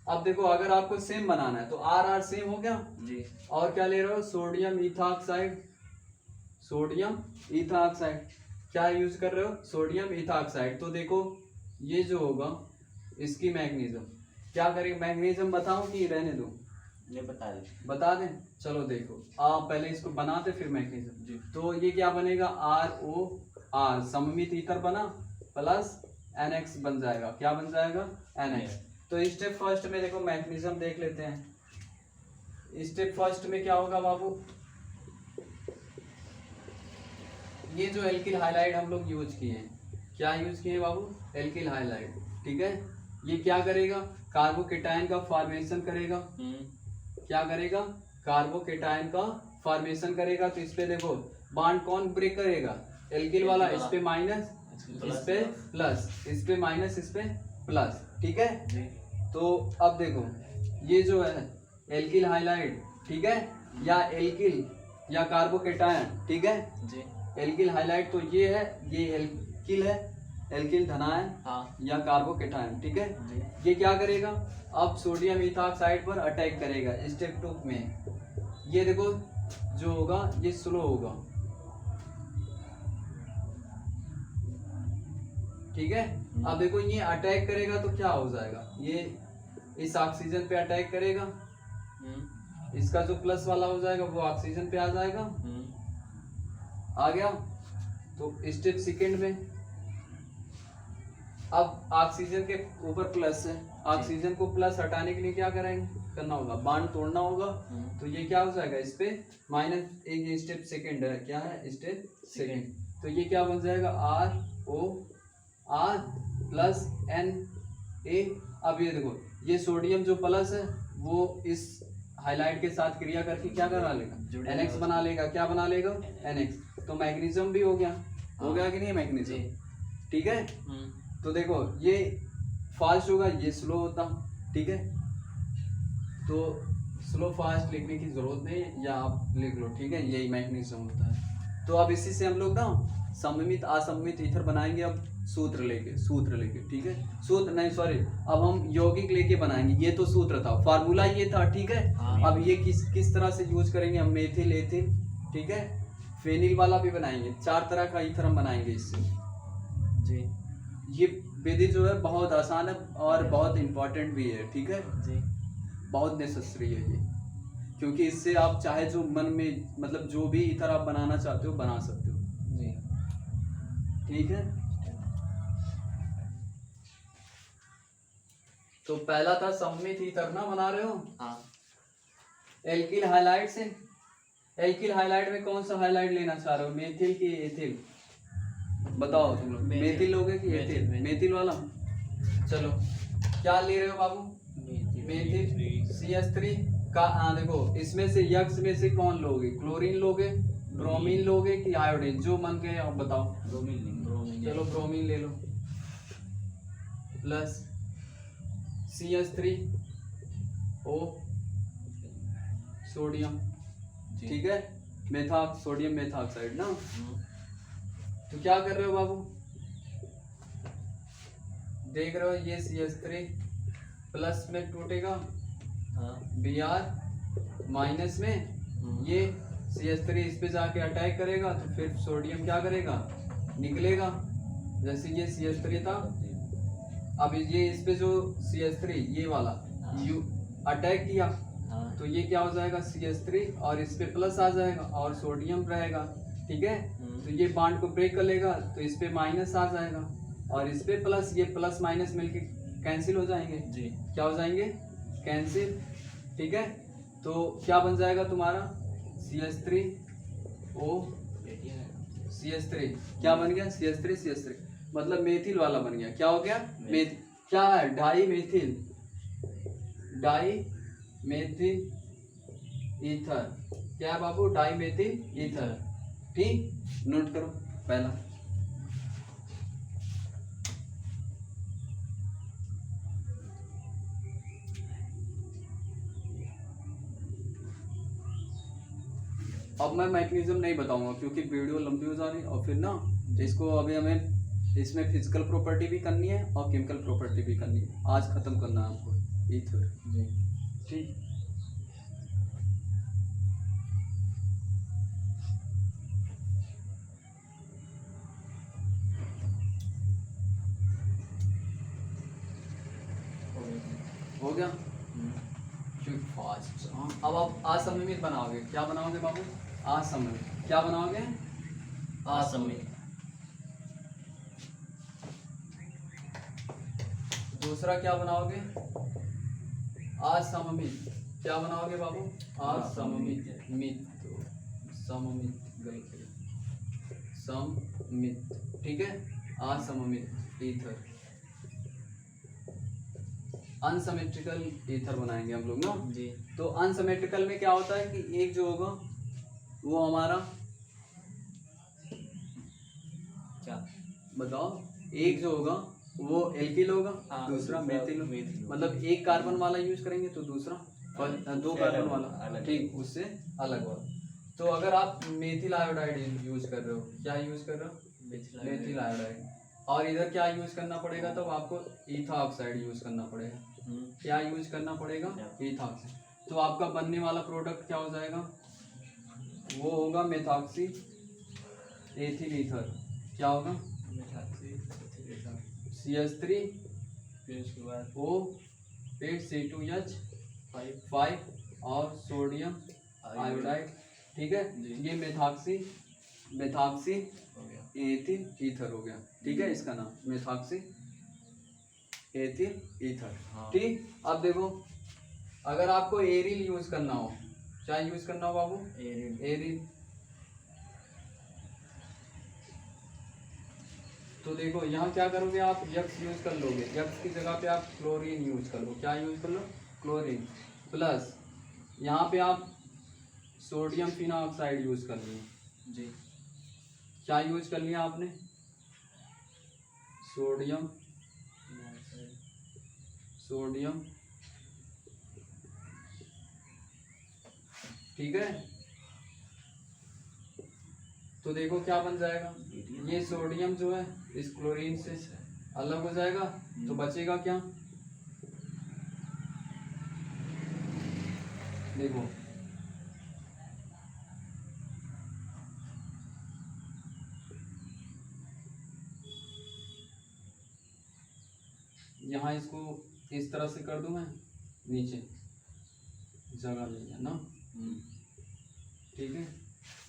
अब देखो अगर आपको सेम बनाना है तो आर आर सेम हो गया जी और क्या ले रहे हो? सोडियम इथाऑक्साइड, सोडियम इथाऑक्साइड, क्या यूज कर रहे हो? सोडियम इथाऑक्साइड। तो देखो ये जो होगा इसकी मैग्नीशियम क्या करेंगे? मैग्नीशियम बताऊं कि रहने दो? ये बता दे, बता दें, चलो देखो आप पहले इसको बनाते फिर मैग्नीशियम। जी तो ये क्या बनेगा? ROR सममित ईथर बना प्लस NX बन जाएगा, क्या बन जाएगा? NX। तो स्टेप फर्स्ट में देखो मैग्नीशियम देख लेते हैं। स्टेप फर्स्ट में क्या होगा बाबू? ये जो एल्किल हाइलाइड हम लोग यूज किए हैं, क्या यूज किए हैं बाबू? एल्किल हाइलाइड, ठीक है। ये क्या करेगा? कार्बोकेटायन का फॉर्मेशन करेगा। क्या करेगा? कार्बोकेटायन का फॉर्मेशन करेगा। तो इस पे देखो बॉन्ड कौन ब्रेक करेगा? एल्किल वाला, इस पे माइनस, इस पे प्लस, इस पे माइनस, इस पे प्लस, ठीक है। तो अब देखो ये जो है एल्किल हाइलाइड, ठीक है, या एल्किल या कार्बोकेटायन, ठीक है। जी एल्किल हाइलाइड तो ये है, ये एल्किल है, एल्किल धनायन हाँ या कार्बोकेटायन, ठीक है। जी ये क्या करेगा? अब सोडियम इथाऑक्साइड पर अटैक करेगा स्टेप 2 में। ये देखो जो होगा ये स्लो होगा, ठीक है। अब देखो ये अटैक करेगा तो क्या हो जाएगा? ये इस ऑक्सीजन पे अटैक करेगा, इसका जो प्लस वाला हो जाएगा वो ऑक्सीजन पे आ जाएगा, आ गया। तो स्टेप सेकंड में अब ऑक्सीजन के ऊपर प्लस है ऑक्सीजन को प्लस हटाने के लिए क्या करना होगा, बॉन्ड तोड़ना होगा। तो ये क्या हो जाएगा, इस पे माइनस एक स्टेप सेकंड है, क्या है स्टेप सेकंड, तो ये क्या बन जाएगा ROR प्लस Na। अब ये देखो ये सोडियम जो प्लस है वो इस हाइलाइट के साथ क्रिया करके क्या करा लेगा, NX बना लेगा, क्या बना लेगा NX। तो मैग्नीशियम भी हो गया, हो गया कि नहीं मैग्नीशियम, ठीक है। तो देखो ये फास्ट होगा, ये स्लो होता, ठीक है। तो स्लो फास्ट लिखने की जरूरत नहीं है, या आप लिख लो, ठीक है, यही मैग्नीशियम होता है। तो अब इसी से हम लोग ना सममित असममित ईथर बनाएंगे, अब सूत्र लेके, ठीक है, सूत्र नहीं सॉरी, अब हम यौगिक लेके बनाएंगे। ये तो सूत्र था, फार्मूला ये था, ठीक है। अब ये किस तरह से यूज करेंगे हम, मेथिल एथिल, ठीक है, फेनिल वाला भी बनाएंगे, 4 तरह का ईथर हम बनाएंगे इससे जी। ये विधि जो है बहुत आसान है और बहुत इम्पोर्टेंट भी है, ठीक है जी, बहुत नेसेसरी है ये, क्योंकि इससे आप चाहे जो मन में मतलब जो भी ईथर आप बनाना चाहते हो बना सकते हो जी, ठीक है। तो पहला था सममित ईथर ना बना रहे हो, हाँ। एल्किल हाइलाइट से, एल्किल हाइलाइट में कौन सा हाइलाइट लेना चाह रहे हो, मेथिल की एथिल, बताओ तुम लोग, मेथिल लोगे कि एथिल, मेथिल वाला। चलो क्या ले रहे हो बाबू, मेथिल CH3 का, देखो इसमें से यक्स में से कौन लोगे, क्लोरीन लोगे, ब्रोमीन लोगे कि आयोडीन, जो मन के आप बताओ। ब्रोमीन, चलो ब्रोमीन ले लो, प्लस CH3O सोडियम, ठीक है, सोडियम मेथॉक्साइड ना। तो क्या कर रहे हो बाबू, देख रहे हो ये CH3 प्लस में टूटेगा, Br माइनस में, ये CH3 इस पे जाके अटैक करेगा तो फिर सोडियम क्या करेगा, निकलेगा। जैसे ये CH3 था, अब ये इस पे जो CH3 ये वाला यू अटैक किया तो ये क्या हो जाएगा CH3 और इस पे प्लस आ जाएगा और सोडियम रहेगा, ठीक है। तो ये बॉन्ड को ब्रेक कर लेगा तो इस पे माइनस आ जाएगा और इस पे प्लस, ये प्लस माइनस मिलके कैंसिल हो जाएंगे जी, क्या हो जाएंगे, कैंसिल, ठीक है। तो क्या बन जाएगा तुम्हारा CH3O CH3 क्या बन गया, CH3 मतलब मेथिल वाला बन गया, क्या हो गया, क्या है, डाई मेथिल ईथर, क्या है बाबू, डाई मेथिल ईथर, ठीक, नोट करो पहला। अब मैं मैकेनिज्म नहीं बताऊंगा क्योंकि वीडियो लंबी हो जा रही है और फिर ना इसको अभी हमें इसमें फिजिकल प्रॉपर्टी भी करनी है और केमिकल प्रॉपर्टी भी करनी है, आज खत्म करना है हमको ईथर जी, ठीक। हो गया फास्ट। अब आप असममित बनाओगे, क्या बनाओगे बाबू, असममित, क्या बनाओगे, असममित। दूसरा क्या बनाओगे, असममित, क्या बनाओगे बाबू, असममित, सममित, ठीक है, असममित ईथर, अनसिमेट्रिकल ईथर बनाएंगे हम लोग ना जी। तो अनसिमेट्रिकल में क्या होता है कि एक जो होगा वो हमारा क्या बताओ, एक जो होगा वो एल्किल होगा, दूसरा मेथिल, मतलब एक कार्बन वाला यूज करेंगे तो दूसरा दो कार्बन वाला, ठीक, उससे अलग वाला। तो अगर आप मेथिल आयोडाइड यूज कर रहे हो, क्या यूज कर रहे हो, मेथिल आयोडाइड, और इधर क्या यूज करना पड़ेगा, तो आपको ईथॉक्साइड यूज करना पड़ेगा, क्या यूज करना पड़ेगा, ईथॉक्साइड। तो आपका बनने वाला प्रोडक्ट क्या हो जाएगा, वो होगा मेथॉक्सी एथिल ईथर, क्या होगा, CH3 फिर उसके बाद O फिर C2H5 और सोडियम आयोडाइड, ठीक है, ये मेथॉक्सी एथिल ईथर हो गया, ठीक है, इसका नाम मेथॉक्सी एथिल ईथर। हाँ। ठीक, अब देखो अगर आपको एरिल यूज करना हो, क्या यूज करना हो बाबू? एरिल। तो देखो यहाँ क्या करोगे आप, यक्स यूज कर लोगे, यक्स की जगह पे आप क्लोरीन यूज कर लो। क्या यूज कर लो? क्लोरीन। प्लस यहाँ पे आप सोडियम फिनॉक्साइड यूज कर लिए। जी। क्या यूज कर लिया आपने? सोडियम सोडियम ठीक है। तो देखो क्या बन जाएगा, ये सोडियम जो है इस क्लोरीन से अलग हो जाएगा, तो बचेगा क्या? देखो यहाँ इसको इस तरह से कर दूं मैं, नीचे जगह ले लिया ना, ठीक है।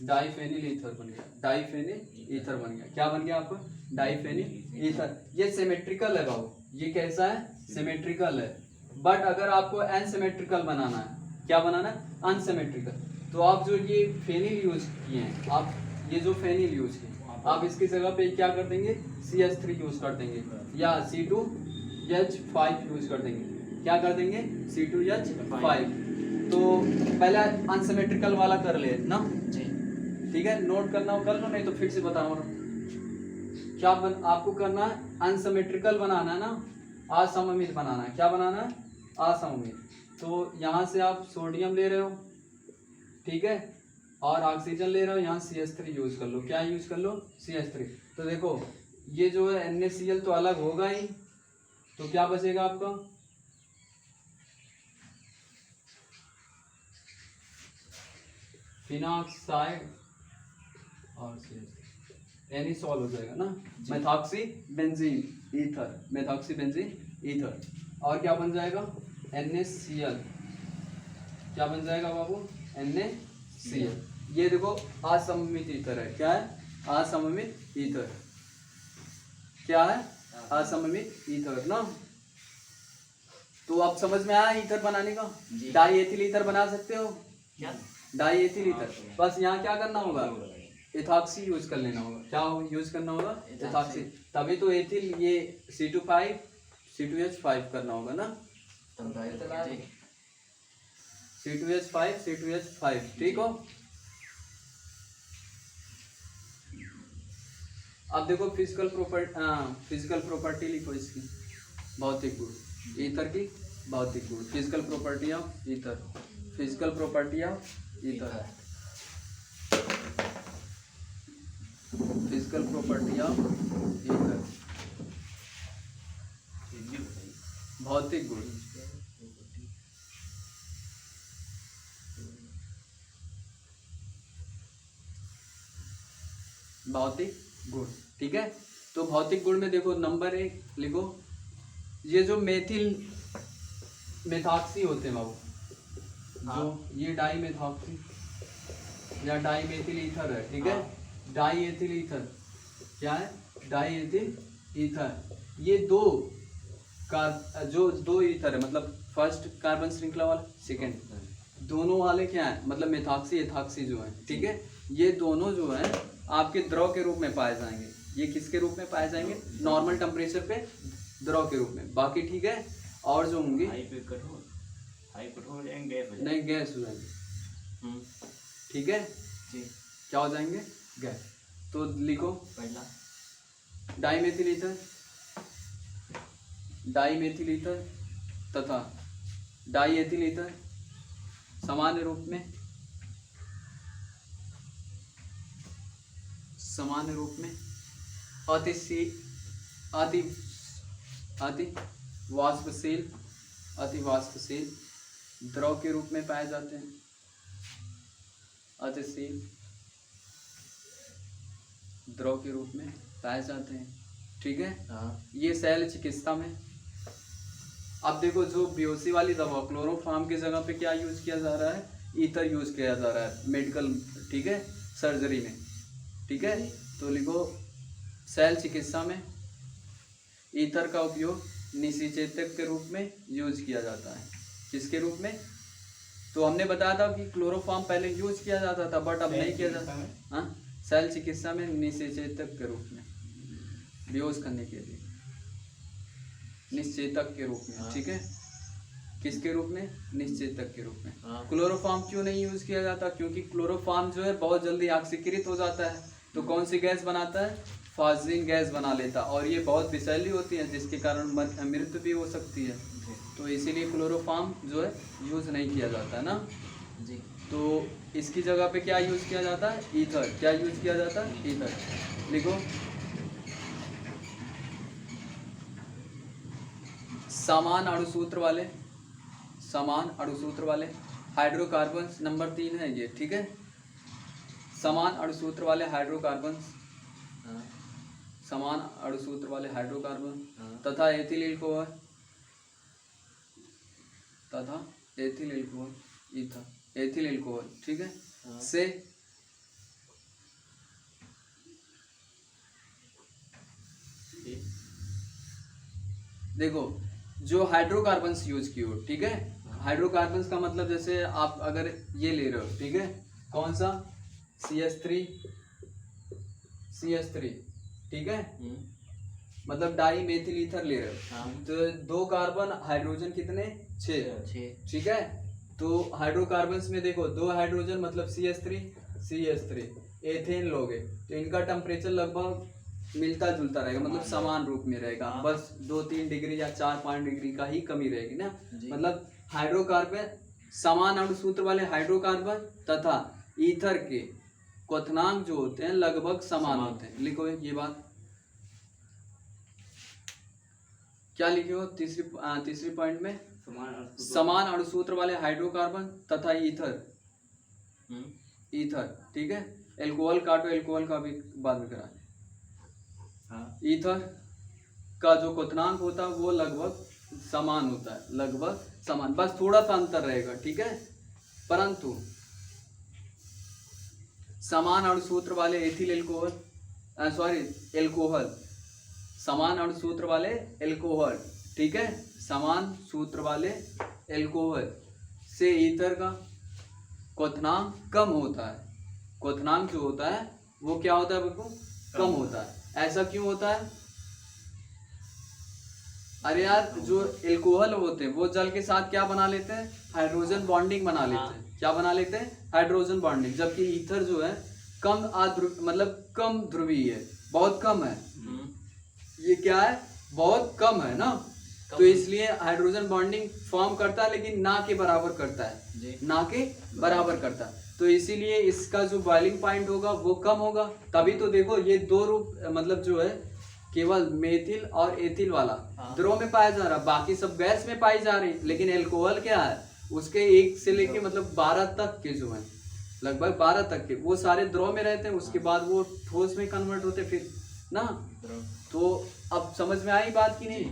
डाइफेनिल ईथर बन गया, डाइफेनिल ईथर बन गया। क्या बन गया आपका? Diphenyl ether. ये सिमेट्रिकल है बाबू, ये कैसा है? सिमेट्रिकल है। बट अगर आपको अनसिमेट्रिकल बनाना है, क्या बनाना है? अनसिमेट्रिकल, तो आप जो ये फेनिल यूज किए हैं, आप ये जो फेनिल यूज किए आप इसकी जगह पे क्या कर देंगे? CH3 यूज कर देंगे या C2H5 यूज कर देंगे। क्या कर देंगे? C2H5। तो पहले अनसिमेट्रिकल वाला कर ले ना जी। ठीक है, नोट करना हो कर लो, नहीं तो फिर से बताऊँ। क्या आपको करना है? अनसिमेट्रिकल बनाना है ना, असममित बनाना है। क्या बनाना है? असममित। तो यहाँ से आप सोडियम ले रहे हो, ठीक है, और ऑक्सीजन ले रहे हो, यहाँ CH3 यूज कर लो। क्या यूज कर लो? CH3। तो देखो ये जो है NaCl तो अलग होगा ही, तो क्या बचेगा आपका? फिनॉक्साइड और एनिसॉल हो जाएगा ना, methoxy benzene ether, methoxy benzene ether. और क्या बन जाएगा? NaCl। क्या बन जाएगा बाबू? NaCl। ये देखो असममित ईथर है। क्या है? असममित ईथर। क्या है? असममित ईथर ना। तो आप समझ में आया ईथर बनाने का? डाई एथिल ईथर बना सकते हो क्या? Die ethyl ether. बस यहाँ क्या करना होगा? एथॉक्सी यूज कर लेना होगा। क्या यूज करना होगा? एथॉक्सी। तभी तो एथिल ये C2H5 करना होगा ना, C2H5 ठीक हो। अब देखो फिजिकल प्रॉपर्टी लिखो इसकी, भौतिक गुण ईथर की, भौतिक गुण, physical property of ether, physical property of ether, physical property of ether, भौतिक गुण। भौतिक गुण ठीक है। तो भौतिक गुण में देखो नंबर 1 लिखो, ये जो मेथॉक्सी होते हैं बाबू, जो ये डाई मेथॉक्सी या डाई मेथिल ईथर है, ठीक है। डाई एथिल ईथर क्या है? Die ethyl ether. ये जो दो ईथर है, मतलब फर्स्ट कार्बन श्रृंखला वाला, सेकेंड, दोनों वाले क्या है? मतलब मेथॉक्सी एथॉक्सी जो है, ठीक है। ये दोनों जो है आपके द्रव के रूप में पाए जाएंगे। ये किसके रूप में पाए जाएंगे? नॉर्मल टेम्परेचर पे द्रव के रूप में। बाकी ठीक है, और जो होंगे नहीं गैस हो जाएंगे, ठीक है जी। क्या हो जाएंगे? गैस। तो लिखो पहला डाईमेथिल ईथर, डाईमेथिल ईथर तथा डाईएथिल ईथर सामान्य रूप में अति वाष्पशील द्रव के रूप में पाए जाते हैं। अतिशील द्रव के रूप में पाए जाते हैं, ठीक है। ये शैल चिकित्सा में। अब देखो जो बेहोशी वाली दवा, क्लोरोफॉर्म की जगह पे क्या यूज किया जा रहा है? ईथर यूज किया जा रहा है मेडिकल, ठीक है, सर्जरी में, ठीक है। तो लिखो शैल चिकित्सा में ईथर का उपयोग निषेचक के रूप में यूज किया जाता है। किसके रूप में? तो हमने बताया था कि क्लोरोफॉर्म पहले यूज किया जाता था बट अब नहीं किया जाता। हाँ, शैल चिकित्सा में निषेचक के रूप में, बेहोश करने के लिए, निश्चेतक के रूप में। ठीक है, किसके रूप में? निश्चेतक के रूप में। क्लोरोफॉर्म क्यों नहीं यूज किया जाता? क्योंकि क्लोरोफॉर्म जो है बहुत जल्दी ऑक्सीकृत हो जाता है, तो कौन सी गैस बनाता है? फास्जिन गैस बना लेता, और ये बहुत विषैली होती है जिसके कारण मृत्यु भी हो सकती है। तो इसीलिए क्लोरोफॉर्म जो है यूज नहीं किया जाता है ना जी। तो इसकी जगह पे क्या यूज किया जाता है? ईथर। क्या यूज किया जाता है? ईथर। लिखो, समान अणुसूत्र वाले, समान अणुसूत्र वाले हाइड्रोकार्बन नंबर 3 है ये। ठीक है, समान अणुसूत्र वाले हाइड्रोकार्बन, समान अणुसूत्र वाले हाइड्रोकार्बन तथा एथिल एल्कोहल, तथा ethyl alcohol, ether, ethyl alcohol. ठीक है, से देखो जो हाइड्रोकार्बन्स यूज की हो। ठीक है, हाइड्रोकार्बन्स का मतलब जैसे आप अगर ये ले रहे हो, ठीक है, कौन सा? CH3, CH3। ठीक है, मतलब डाई मेथिल ईथर ले रहे हो। तो 2 कार्बन, हाइड्रोजन कितने? 6। ठीक है, तो हाइड्रोकार्बन्स में देखो 2 हाइड्रोजन मतलब CH3 एथेन लोगे तो इनका टेम्परेचर लगभग मिलता जुलता रहेगा, मतलब समान रूप में रहेगा। बस 2-3 डिग्री या 4-5 डिग्री का ही कमी रहेगी ना। मतलब हाइड्रोकार्बन, समान अणुसूत्र वाले हाइड्रोकार्बन तथा ईथर के क्वथनांक जो होते हैं लगभग समान होते हैं। लिखो ये बात, क्या लिखे हो? तीसरी पॉइंट में समान अणुसूत्र वाले हाइड्रोकार्बन तथा ईथर। ठीक है, एल्कोहल काटो, एल्कोहल का भी बाद में करा। ईथर का जो क्वथनांक होता है वो लगभग समान होता है, लगभग समान, बस थोड़ा सा अंतर रहेगा। ठीक है, परंतु समान अणुसूत्र वाले एथिल एल्कोहल, एल्कोहल, समान अणुसूत्र वाले एल्कोहल, ठीक है, समान सूत्र वाले एल्कोहल से ईथर का क्वथनांक कम होता है। क्वथनांक जो होता है वो क्या होता है? बिल्कुल कम होता है। ऐसा क्यों होता है? अरे यार, जो एल्कोहल होते हैं वो जल के साथ क्या बना लेते हैं? हाइड्रोजन बॉन्डिंग बना लेते हैं। क्या बना लेते हैं? Hydrogen bonding. जबकि ईथर जो है कम मतलब कम ध्रुवीय है, बहुत कम है। ये क्या है? बहुत कम है ना, तो इसलिए हाइड्रोजन बॉन्डिंग फॉर्म करता है लेकिन ना के बराबर करता है, ना के बराबर करता है। तो इसीलिए इसका जो बॉइलिंग पॉइंट होगा वो कम होगा। तभी तो देखो ये 2 रूप मतलब जो है केवल मेथिल और एथिल वाला द्रव में पाया जा रहा, बाकी सब गैस में पाई जा रही। लेकिन एल्कोहल क्या है? उसके 1 से लेके मतलब 12 तक के जो है, लगभग 12 तक के, वो सारे द्रव में रहते हैं। उसके बाद वो ठोस में कन्वर्ट होते फिर ना। तो अब समझ में आई बात की नहीं?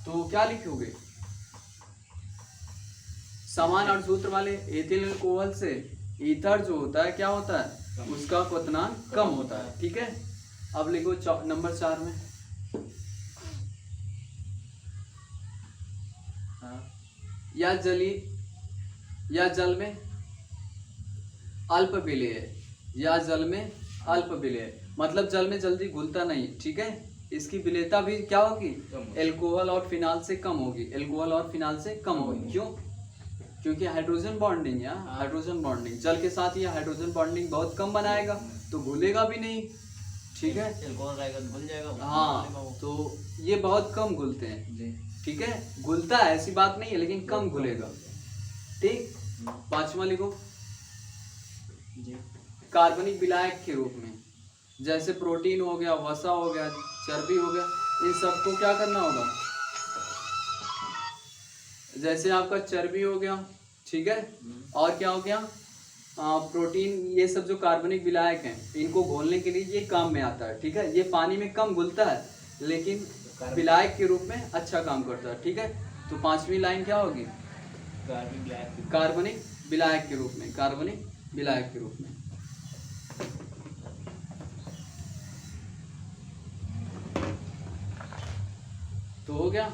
तो क्या लिखोगे? समान अणुसूत्र वाले एथिल एल्कोहल से ईथर जो होता है क्या होता है? उसका क्वथनांक कम होता है। ठीक है, अब लिखो नंबर 4 में, या जल में अल्प विलेय, या जल में अल्प विलेय, मतलब जल में जल्दी घुलता नहीं। ठीक है, इसकी विलेयता भी क्या होगी? एल्कोहल और फिनाल से कम होगी, एल्कोहल और फिनाल से कम होगी। क्यों? क्योंकि हाइड्रोजन बॉन्डिंग, या हाइड्रोजन बॉन्डिंग जल के साथ ये हाइड्रोजन बॉन्डिंग बहुत कम बनाएगा, तो घुलेगा भी नहीं। ठीक है, एल्कोहल रहेगा तो घुल जाएगा। हाँ, तो ये बहुत कम घुलते हैं। ठीक है, घुलता है ऐसी बात नहीं है, लेकिन कम घुलेगा। ठीक, 5वां लिखो, कार्बनिक विलायक के रूप में, जैसे प्रोटीन हो गया, वसा हो गया, चर्बी हो गया, इन सबको क्या करना होगा? जैसे आपका चर्बी हो गया, ठीक है, और क्या हो गया? प्रोटीन, ये सब जो कार्बनिक विलायक हैं इनको घोलने के लिए ये काम में आता है। ठीक है, ये पानी में कम घुलता है लेकिन विलायक के रूप में अच्छा काम करता है। ठीक है, तो 5वीं लाइन क्या होगी? कार्बनिक विलायक के रूप में, कार्बनिक विलायक के रूप में। तो हो गया।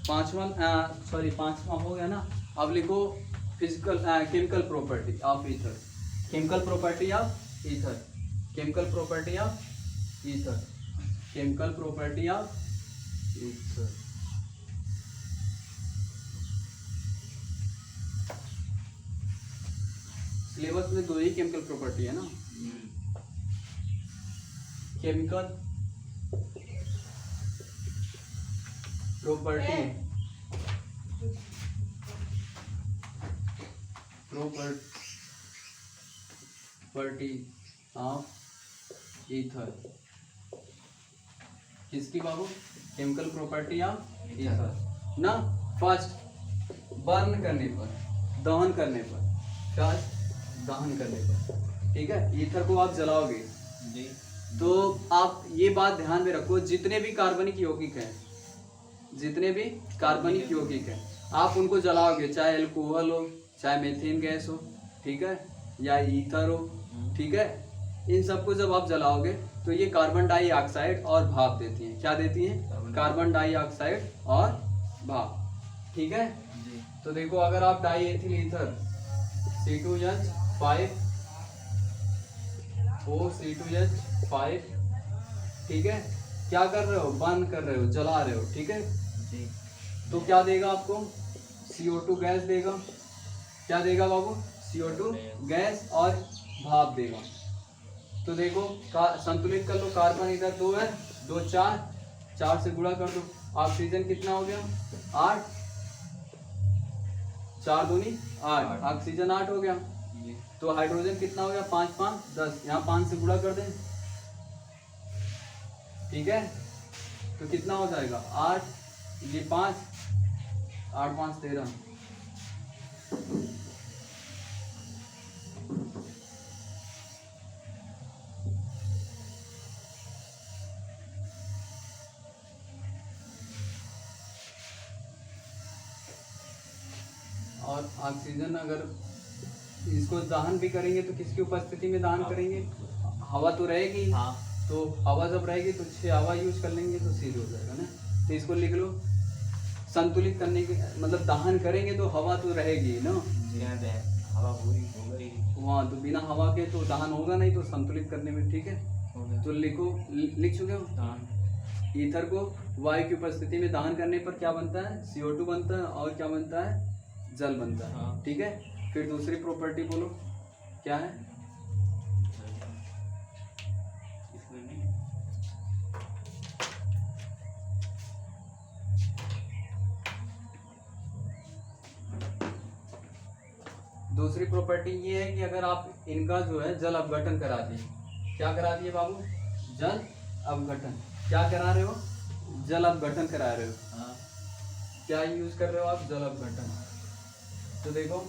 पांचवा हो गया ना। अब लिखो physical chemical property of ether. Chemical property of ether. Chemical property of ether. Chemical property of ether. Syllabus में दो ही केमिकल प्रॉपर्टी है ना। Chemical property of ether. किसकी बाबू? केमिकल प्रॉपर्टी ऑफ ईथर ना। फर्स्ट बर्न करने पर, दहन करने पर, क्या दहन करने पर, ठीक है, ईथर को आप जलाओगे जी। तो आप ये बात ध्यान में रखो, जितने भी कार्बनिक यौगिक हैं, जितने भी कार्बनिक यौगिक हैं, आप उनको जलाओगे, चाहे अल्कोहल हो, चाहे मीथेन गैस हो, ठीक है, या ईथर हो, ठीक है, इन सबको जब आप जलाओगे तो ये कार्बन डाइऑक्साइड और भाप देती हैं। क्या देती हैं? कार्बन डाइऑक्साइड और भाप, ठीक है जी। तो देखो, अगर आप die ethyl ether C2H5 O, ठीक है, क्या कर रहे हो? बर्न कर रहे हो, जला रहे हो, ठीक है जी। तो क्या देगा आपको? CO2 गैस देगा। क्या देगा बाबू? CO2 गैस और भाप देगा। तो देखो, संतुलित कर लो, कार्बन इधर 2 है, 2 4 से गुणा कर दो। ऑक्सीजन कितना हो गया? 8, 4 दूनी 8, ऑक्सीजन 8 हो गया। तो हाइड्रोजन कितना हो गया? 5 5 10, यहाँ 5 से गुणा कर दें, ठीक है, तो कितना हो जाएगा? 8, ये 5, 8 5 13। और ऑक्सीजन अगर इसको दहन भी करेंगे तो किसकी उपस्थिति में दहन करेंगे? हवा तो रहेगी, हाँ। तो हवा जब रहेगी तो 6 हवा यूज कर लेंगे तो सीधे हो जाएगा ना। तो इसको लिख लो, संतुलित करने के मतलब दहन करेंगे तो हवा तो रहेगी ना। हवा पूरी हो गई। हाँ, तो बिना हवा के तो दहन होगा नहीं, तो संतुलित करने में, ठीक है, तो लिखो, लिख चुके हो। ईथर को वायु की उपस्थिति में दहन करने पर क्या बनता है? CO2 बनता है, और क्या बनता है? जल बनता है। हाँ। ठीक है, फिर दूसरी प्रॉपर्टी बोलो, क्या है? दूसरी प्रॉपर्टी ये है कि अगर आप इनका जो है जल अपघटन करा दिए। क्या करा दिए बाबू? जल अपघटन। क्या करा रहे हो? जल अपघटन करा रहे हो। हाँ। क्या यूज कर रहे हो आप? जल अपघटन। तो देखो,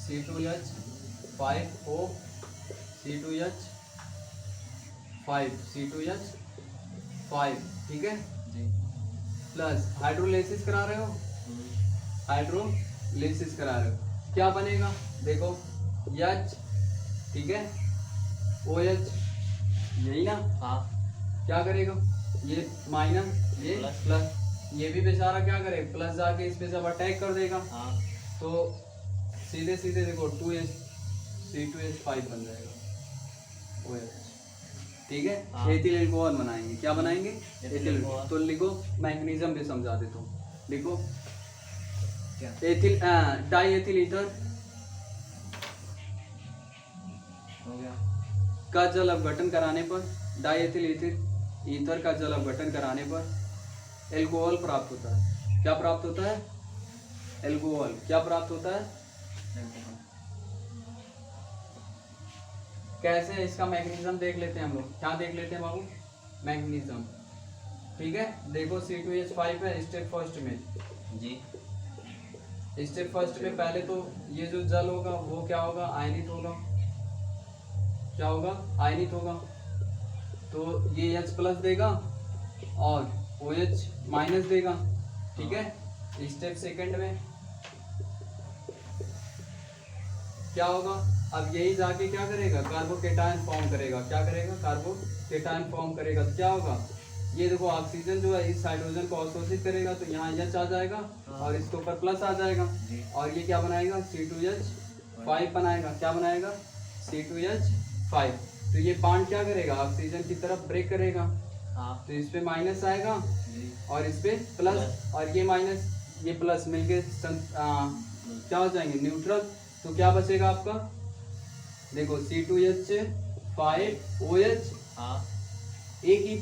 C2H5O, C2H5, ठीक है, प्लस हाइड्रोलिसिस करा रहे हो, हाइड्रोलिसिस करा रहे हो, क्या बनेगा? देखो, H, ठीक है, OH, यही ना। हाँ। क्या करेगा? ये माइनस, ये प्लस, ये भी बेचारा क्या करे? प्लस जाके इस पे जब अटैक कर देगा, हाँ। तो सीधे सीधे देखो 2H, C2H5 बन जाएगा, OH, ठीक है। हाँ। एथिल एल्कोहल बनाएंगे। क्या बनाएंगे? एथिल। एल्कोहल। तो लिखो, मैग्नीशियम भी समझा देता हूँ, लिखो, क्या? एथिल डाई एथिल ईथर हो गया। का जल अपघटन कराने पर, डाई एथिल ईथर का जल अपघटन कराने पर एल्कोहल प्राप्त होता है। क्या प्राप्त होता है? एल्कोहल। क्या प्राप्त होता है? कैसे? इसका मैग्नीशियम देख लेते हैं हम लोग। क्या देख लेते हैं बाबू? मैग्नीशियम, ठीक है। देखो, C2H5 है स्टेप फर्स्ट में जी। स्टेप फर्स्ट में पहले तो ये जो जल होगा वो क्या होगा? आयनित होगा। क्या होगा? आयनित होगा। तो ये H प्लस देगा और OH माइनस देगा, ठीक है। स्टेप सेकंड में क्या होगा? अब यही जाके क्या करेगा, कार्बोकेटायन फॉर्म करेगा। क्या करेगा, कार्बोकेटायन फॉर्म करेगा। तो क्या होगा, ये देखो ऑक्सीजन जो है इस हाइड्रोजन को अवशोषित करेगा, तो यहाँ H आ जाएगा और इसके ऊपर प्लस आ जाएगा, और ये क्या बनाएगा, C2H5 बनाएगा। क्या बनाएगा, C2H5। तो ये बॉन्ड क्या करेगा, ऑक्सीजन की तरफ ब्रेक करेगा। तो इस पे माइनस आएगा और इस पे प्लस, और ये माइनस ये प्लस मिलके क्या हो जाएंगे, न्यूट्रल। तो क्या बचेगा आपका, देखो C2H5OH, एक ही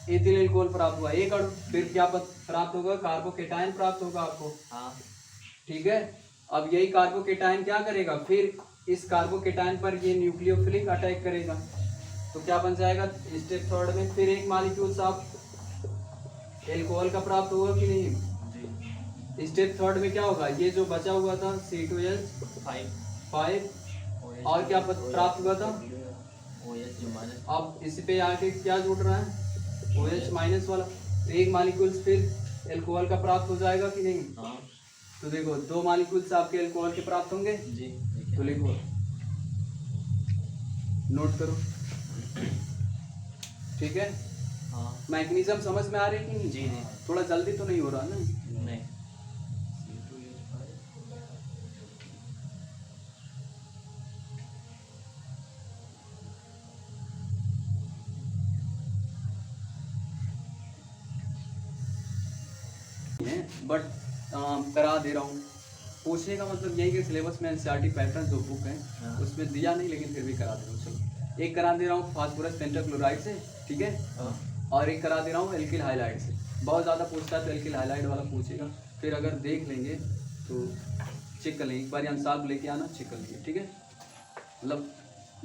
एथिल एल्कोहल प्राप्त हुआ, एक अणु। फिर क्या प्राप्त होगा, कार्बोकेटायन प्राप्त होगा आपको। ठीक है। अब यही कार्बोकेटायन क्या करेगा, फिर इस कार्बोकेटायन पर ये न्यूक्लियोफिलिक अटैक करेगा। तो क्या बन जाएगा, स्टेप थर्ड में फिर एक मॉलिक्यूल साफ एल्कोहल का प्राप्त होगा कि नहीं। स्टेप थर्ड में क्या होगा, ये जो बचा हुआ था C2H5 और क्या प्राप्त हुआ था, अब इस पे आके क्या जुड़ रहा है, OH माइनस वाला। तो एक मॉलिक्यूल फिर एल्कोहल का प्राप्त हो जाएगा कि नहीं। तो देखो 2 मॉलिक्यूल्स आपके एल्कोहल के प्राप्त होंगे। तो लिखो, नोट करो। ठीक है। मैकेनिज्म समझ में आ रही है कि नहीं। जी जी। थोड़ा जल्दी तो नहीं हो रहा ना। नहीं। बट करा दे रहा हूँ। पूछने का मतलब यही कि सिलेबस में एनसीईआरटी पैटर्न जो बुक है उसमें दिया नहीं, लेकिन फिर भी करा दे रहा हूँ। चलो, एक करा दे रहा हूँ फास्फोरस पेंटाक्लोराइड से, ठीक है, और एक करा दे रहा हूँ एल्किल हाइलाइड से। बहुत ज़्यादा पूछता है तो एल्किल हाइलाइड वाला पूछेगा, फिर अगर देख लेंगे तो चेक कर लेंगे। एक बार आंसर लेके आना, चेक कर लीजिए। ठीक है, मतलब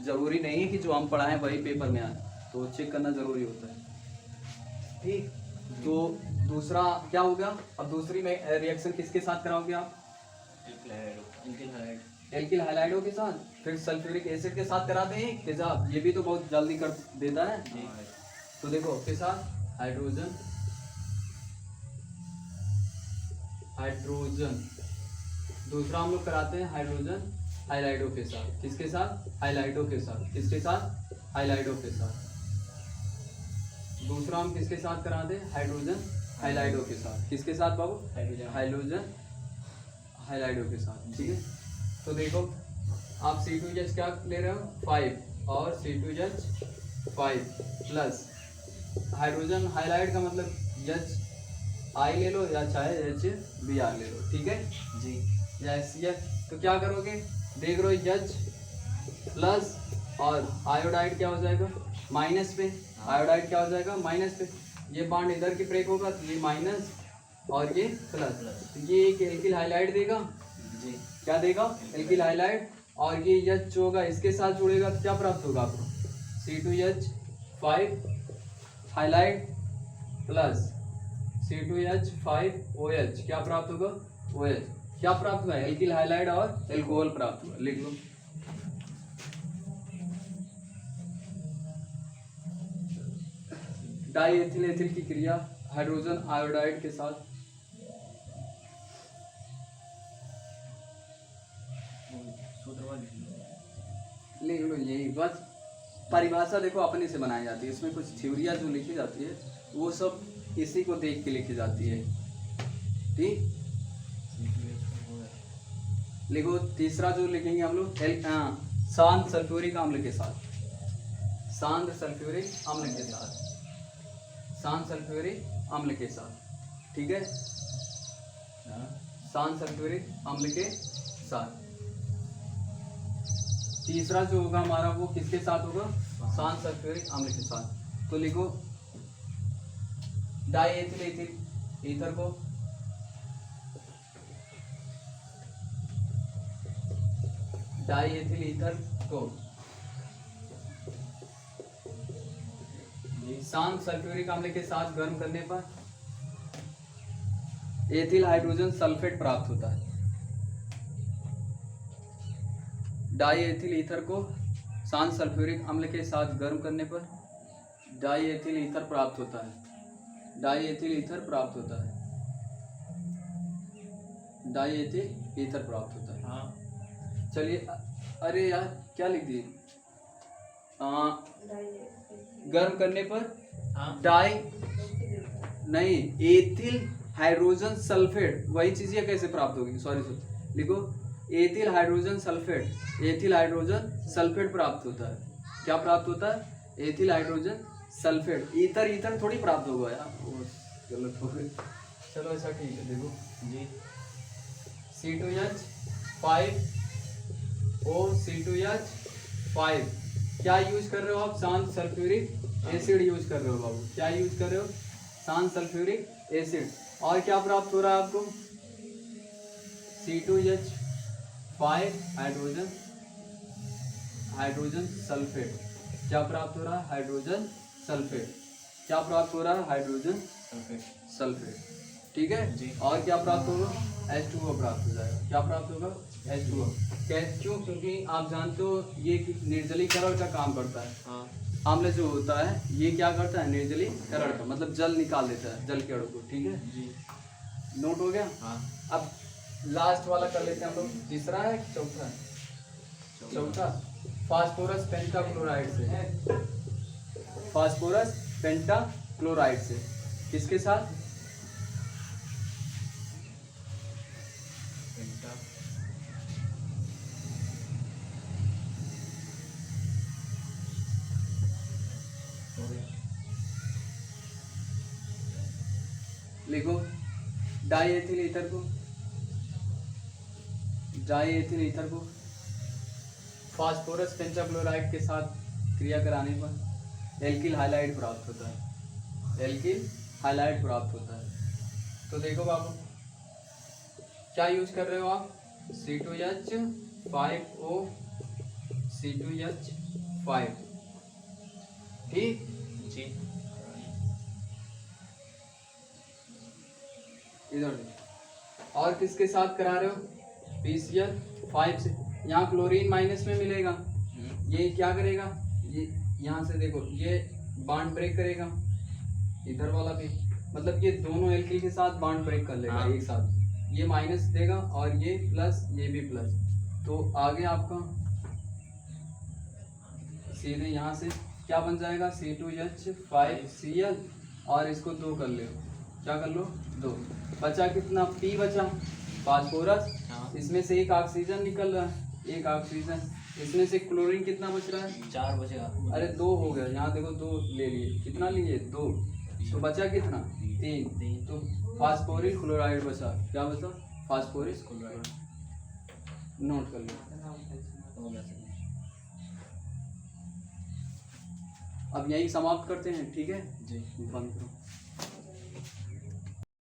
ज़रूरी नहीं है कि जो हम पढ़ाएं वही पेपर में आए, तो चेक करना ज़रूरी होता है। ठीक, तो दूसरा क्या हो गया, अब दूसरी में रिएक्शन किसके साथ कराओगे आप, एल्किल हाइलाइडो के साथ। फिर सल्फ्यूरिक एसिड के साथ कराते हैं तेजाब, ये भी तो बहुत जल्दी कर देता है। तो देखो के साथ हाइड्रोजन दूसरा हम लोग कराते हैं हाइड्रोजन हाइलाइडो के साथ। किसके साथ, हाइलाइडो के साथ। किसके साथ, हाइलाइडो के साथ। दूसरा हम किसके साथ कराते हैं, हाइड्रोजन हाइलाइडो के साथ। किसके साथ बाबू, हाइड्रोजन हाइलाइडो के साथ। ठीक है, तो देखो आप C2H क्या ले रहे हो, 5 और C2H5 प्लस हाइड्रोजन हाइलाइड का मतलब HI ले लो या चाहे HBr ले लो। ठीक है जी, या HCl। तो क्या करोगे, देख रहे हो H प्लस और आयोडाइड क्या हो जाएगा माइनस पे, आयोडाइड क्या हो जाएगा माइनस पे। ये बॉन्ड इधर की ब्रेक होगा तो ये माइनस और ये प्लस, ये एक एल्किल हाइलाइड देगा जी। क्या देगा, एल्किल हाइलाइड। और ये H जो होगा इसके साथ जुड़ेगा तो क्या प्राप्त होगा आपको, C2H5 हाइलाइड प्लस C2H5OH क्या प्राप्त होगा, OH। क्या प्राप्त हुआ, एल्किल हाइलाइड और एल्कोहल प्राप्त हुआ। लिख लो, डाईएथिल एथिल की क्रिया हाइड्रोजन आयोडाइड के साथ। लिख लो, यही बस परिभाषा देखो अपने से बनाई जाती है, इसमें कुछ थ्योरिया जो लिखी जाती है वो सब इसी को देख के लिखी जाती है। ठीक, लिखो तीसरा जो लिखेंगे हम लोग शांत सल्फ्यूरिक अम्ल के साथ। शांत सल्फ्यूरिक अम्ल के साथ, शांत सल्फ्यूरिक अम्ल के साथ। ठीक है, शांत सल्फ्यूरिक अम्ल के साथ। तीसरा जो होगा हमारा वो किसके साथ होगा, शांत सल्फ्यूरिक अम्ल के साथ। तो लिखो डाईएथिल एथिल ईथर को डाईएथिल ईथर को शांत सल्फ्यूरिक अम्ल के साथ गर्म करने पर एथिल हाइड्रोजन सल्फेट प्राप्त होता है। डाईएथिल ईथर को शांत सल्फ्यूरिक अम्ल के साथ गर्म करने पर डाईएथिल ईथर प्राप्त होता है। डाईएथिल ईथर प्राप्त होता है। डाईएथिल ईथर प्राप्त होता है। चलिए अरे यार क्या लिख दिए? गर्म करने पर हाँ डाई नहीं एथिल हाइड्रोजन सल्फेट, वही चीज ये कैसे प्राप्त होगी? सॉरी लिखो ethyl hydrogen sulphate, ethyl hydrogen sulphate प्राप्त होता है। क्या प्राप्त होता है? Ethyl hydrogen sulphate. Ether ether थोड़ी प्राप्त होगा यार, वो गलत हो गई। चलो ऐसा ठीक है, देखो जी C2H5O, क्या यूज कर रहे हो आप? शांत सल्फ्यूरिक एसिड यूज कर रहे हो बाबू। क्या यूज कर रहे हो? शांत सल्फ्यूरिक एसिड। और क्या प्राप्त हो रहा है आपको? C2H5 hydrogen sulphate. क्या प्राप्त हो रहा है? Hydrogen sulphate. क्या प्राप्त हो रहा है? Hydrogen sulphate. सल्फेट। ठीक है जी। और क्या प्राप्त होगा? H2O प्राप्त हो जाएगा। क्या प्राप्त होगा? H2O। क्यों? क्योंकि आप जानते हो ये निर्जलीकरण का काम करता है। हाँ अम्ल जो होता है ये क्या करता है? निर्जलीकरण का मतलब जल निकाल देता है, जल के अणु को। ठीक है, जी नोट हो गया। हाँ अब लास्ट वाला कर लेते हैं हम लोग। तीसरा है कि चौथा है? चौथा फास्फोरस पेंटाक्लोराइड से। फास्फोरस पेंटाक्लोराइड से किसके साथ? पेंटा हो गया। लिखो डाईएथिल ईथर को, डाईएथिल ईथर को फास्फोरस पेंटाक्लोराइड के साथ क्रिया कराने पर एल्किल हाइलाइड प्राप्त होता है। एल्किल हाइलाइड प्राप्त होता है। तो देखो बाबू क्या यूज कर रहे हो आप? C2H5O, C2H5। ठीक, जी इधर देखो। और किसके साथ करा रहे हो? PCl5 से। यहाँ क्लोरीन माइनस में मिलेगा, ये क्या करेगा? ये यहाँ से देखो ये बॉन्ड ब्रेक करेगा, इधर वाला भी, मतलब ये दोनों एल्किल के साथ बॉन्ड ब्रेक कर लेगा। हाँ। एक साथ ये माइनस देगा और ये प्लस, ये भी प्लस। तो आगे आपका सीधे यहाँ से क्या बन जाएगा? C2H5Cl और इसको 2 कर लो। क्या कर लो? 2। बचा कितना? P बचा फास्फोरस। हाँ। इसमें से एक ऑक्सीजन निकल रहा है, एक ऑक्सीजन। इसमें से क्लोरीन कितना बच रहा है? 4 बचेगा। अरे 2 हो गया, यहाँ देखो 2 ले लिए। कितना लिए? 2। तो बचा कितना? 3। तो फास्फोरिक क्लोराइड बचा। क्या बचा? Phosphoric chloride. नोट कर लो। हो गया। अब यही समाप्त करते हैं। ठीक है, जी बंद करो।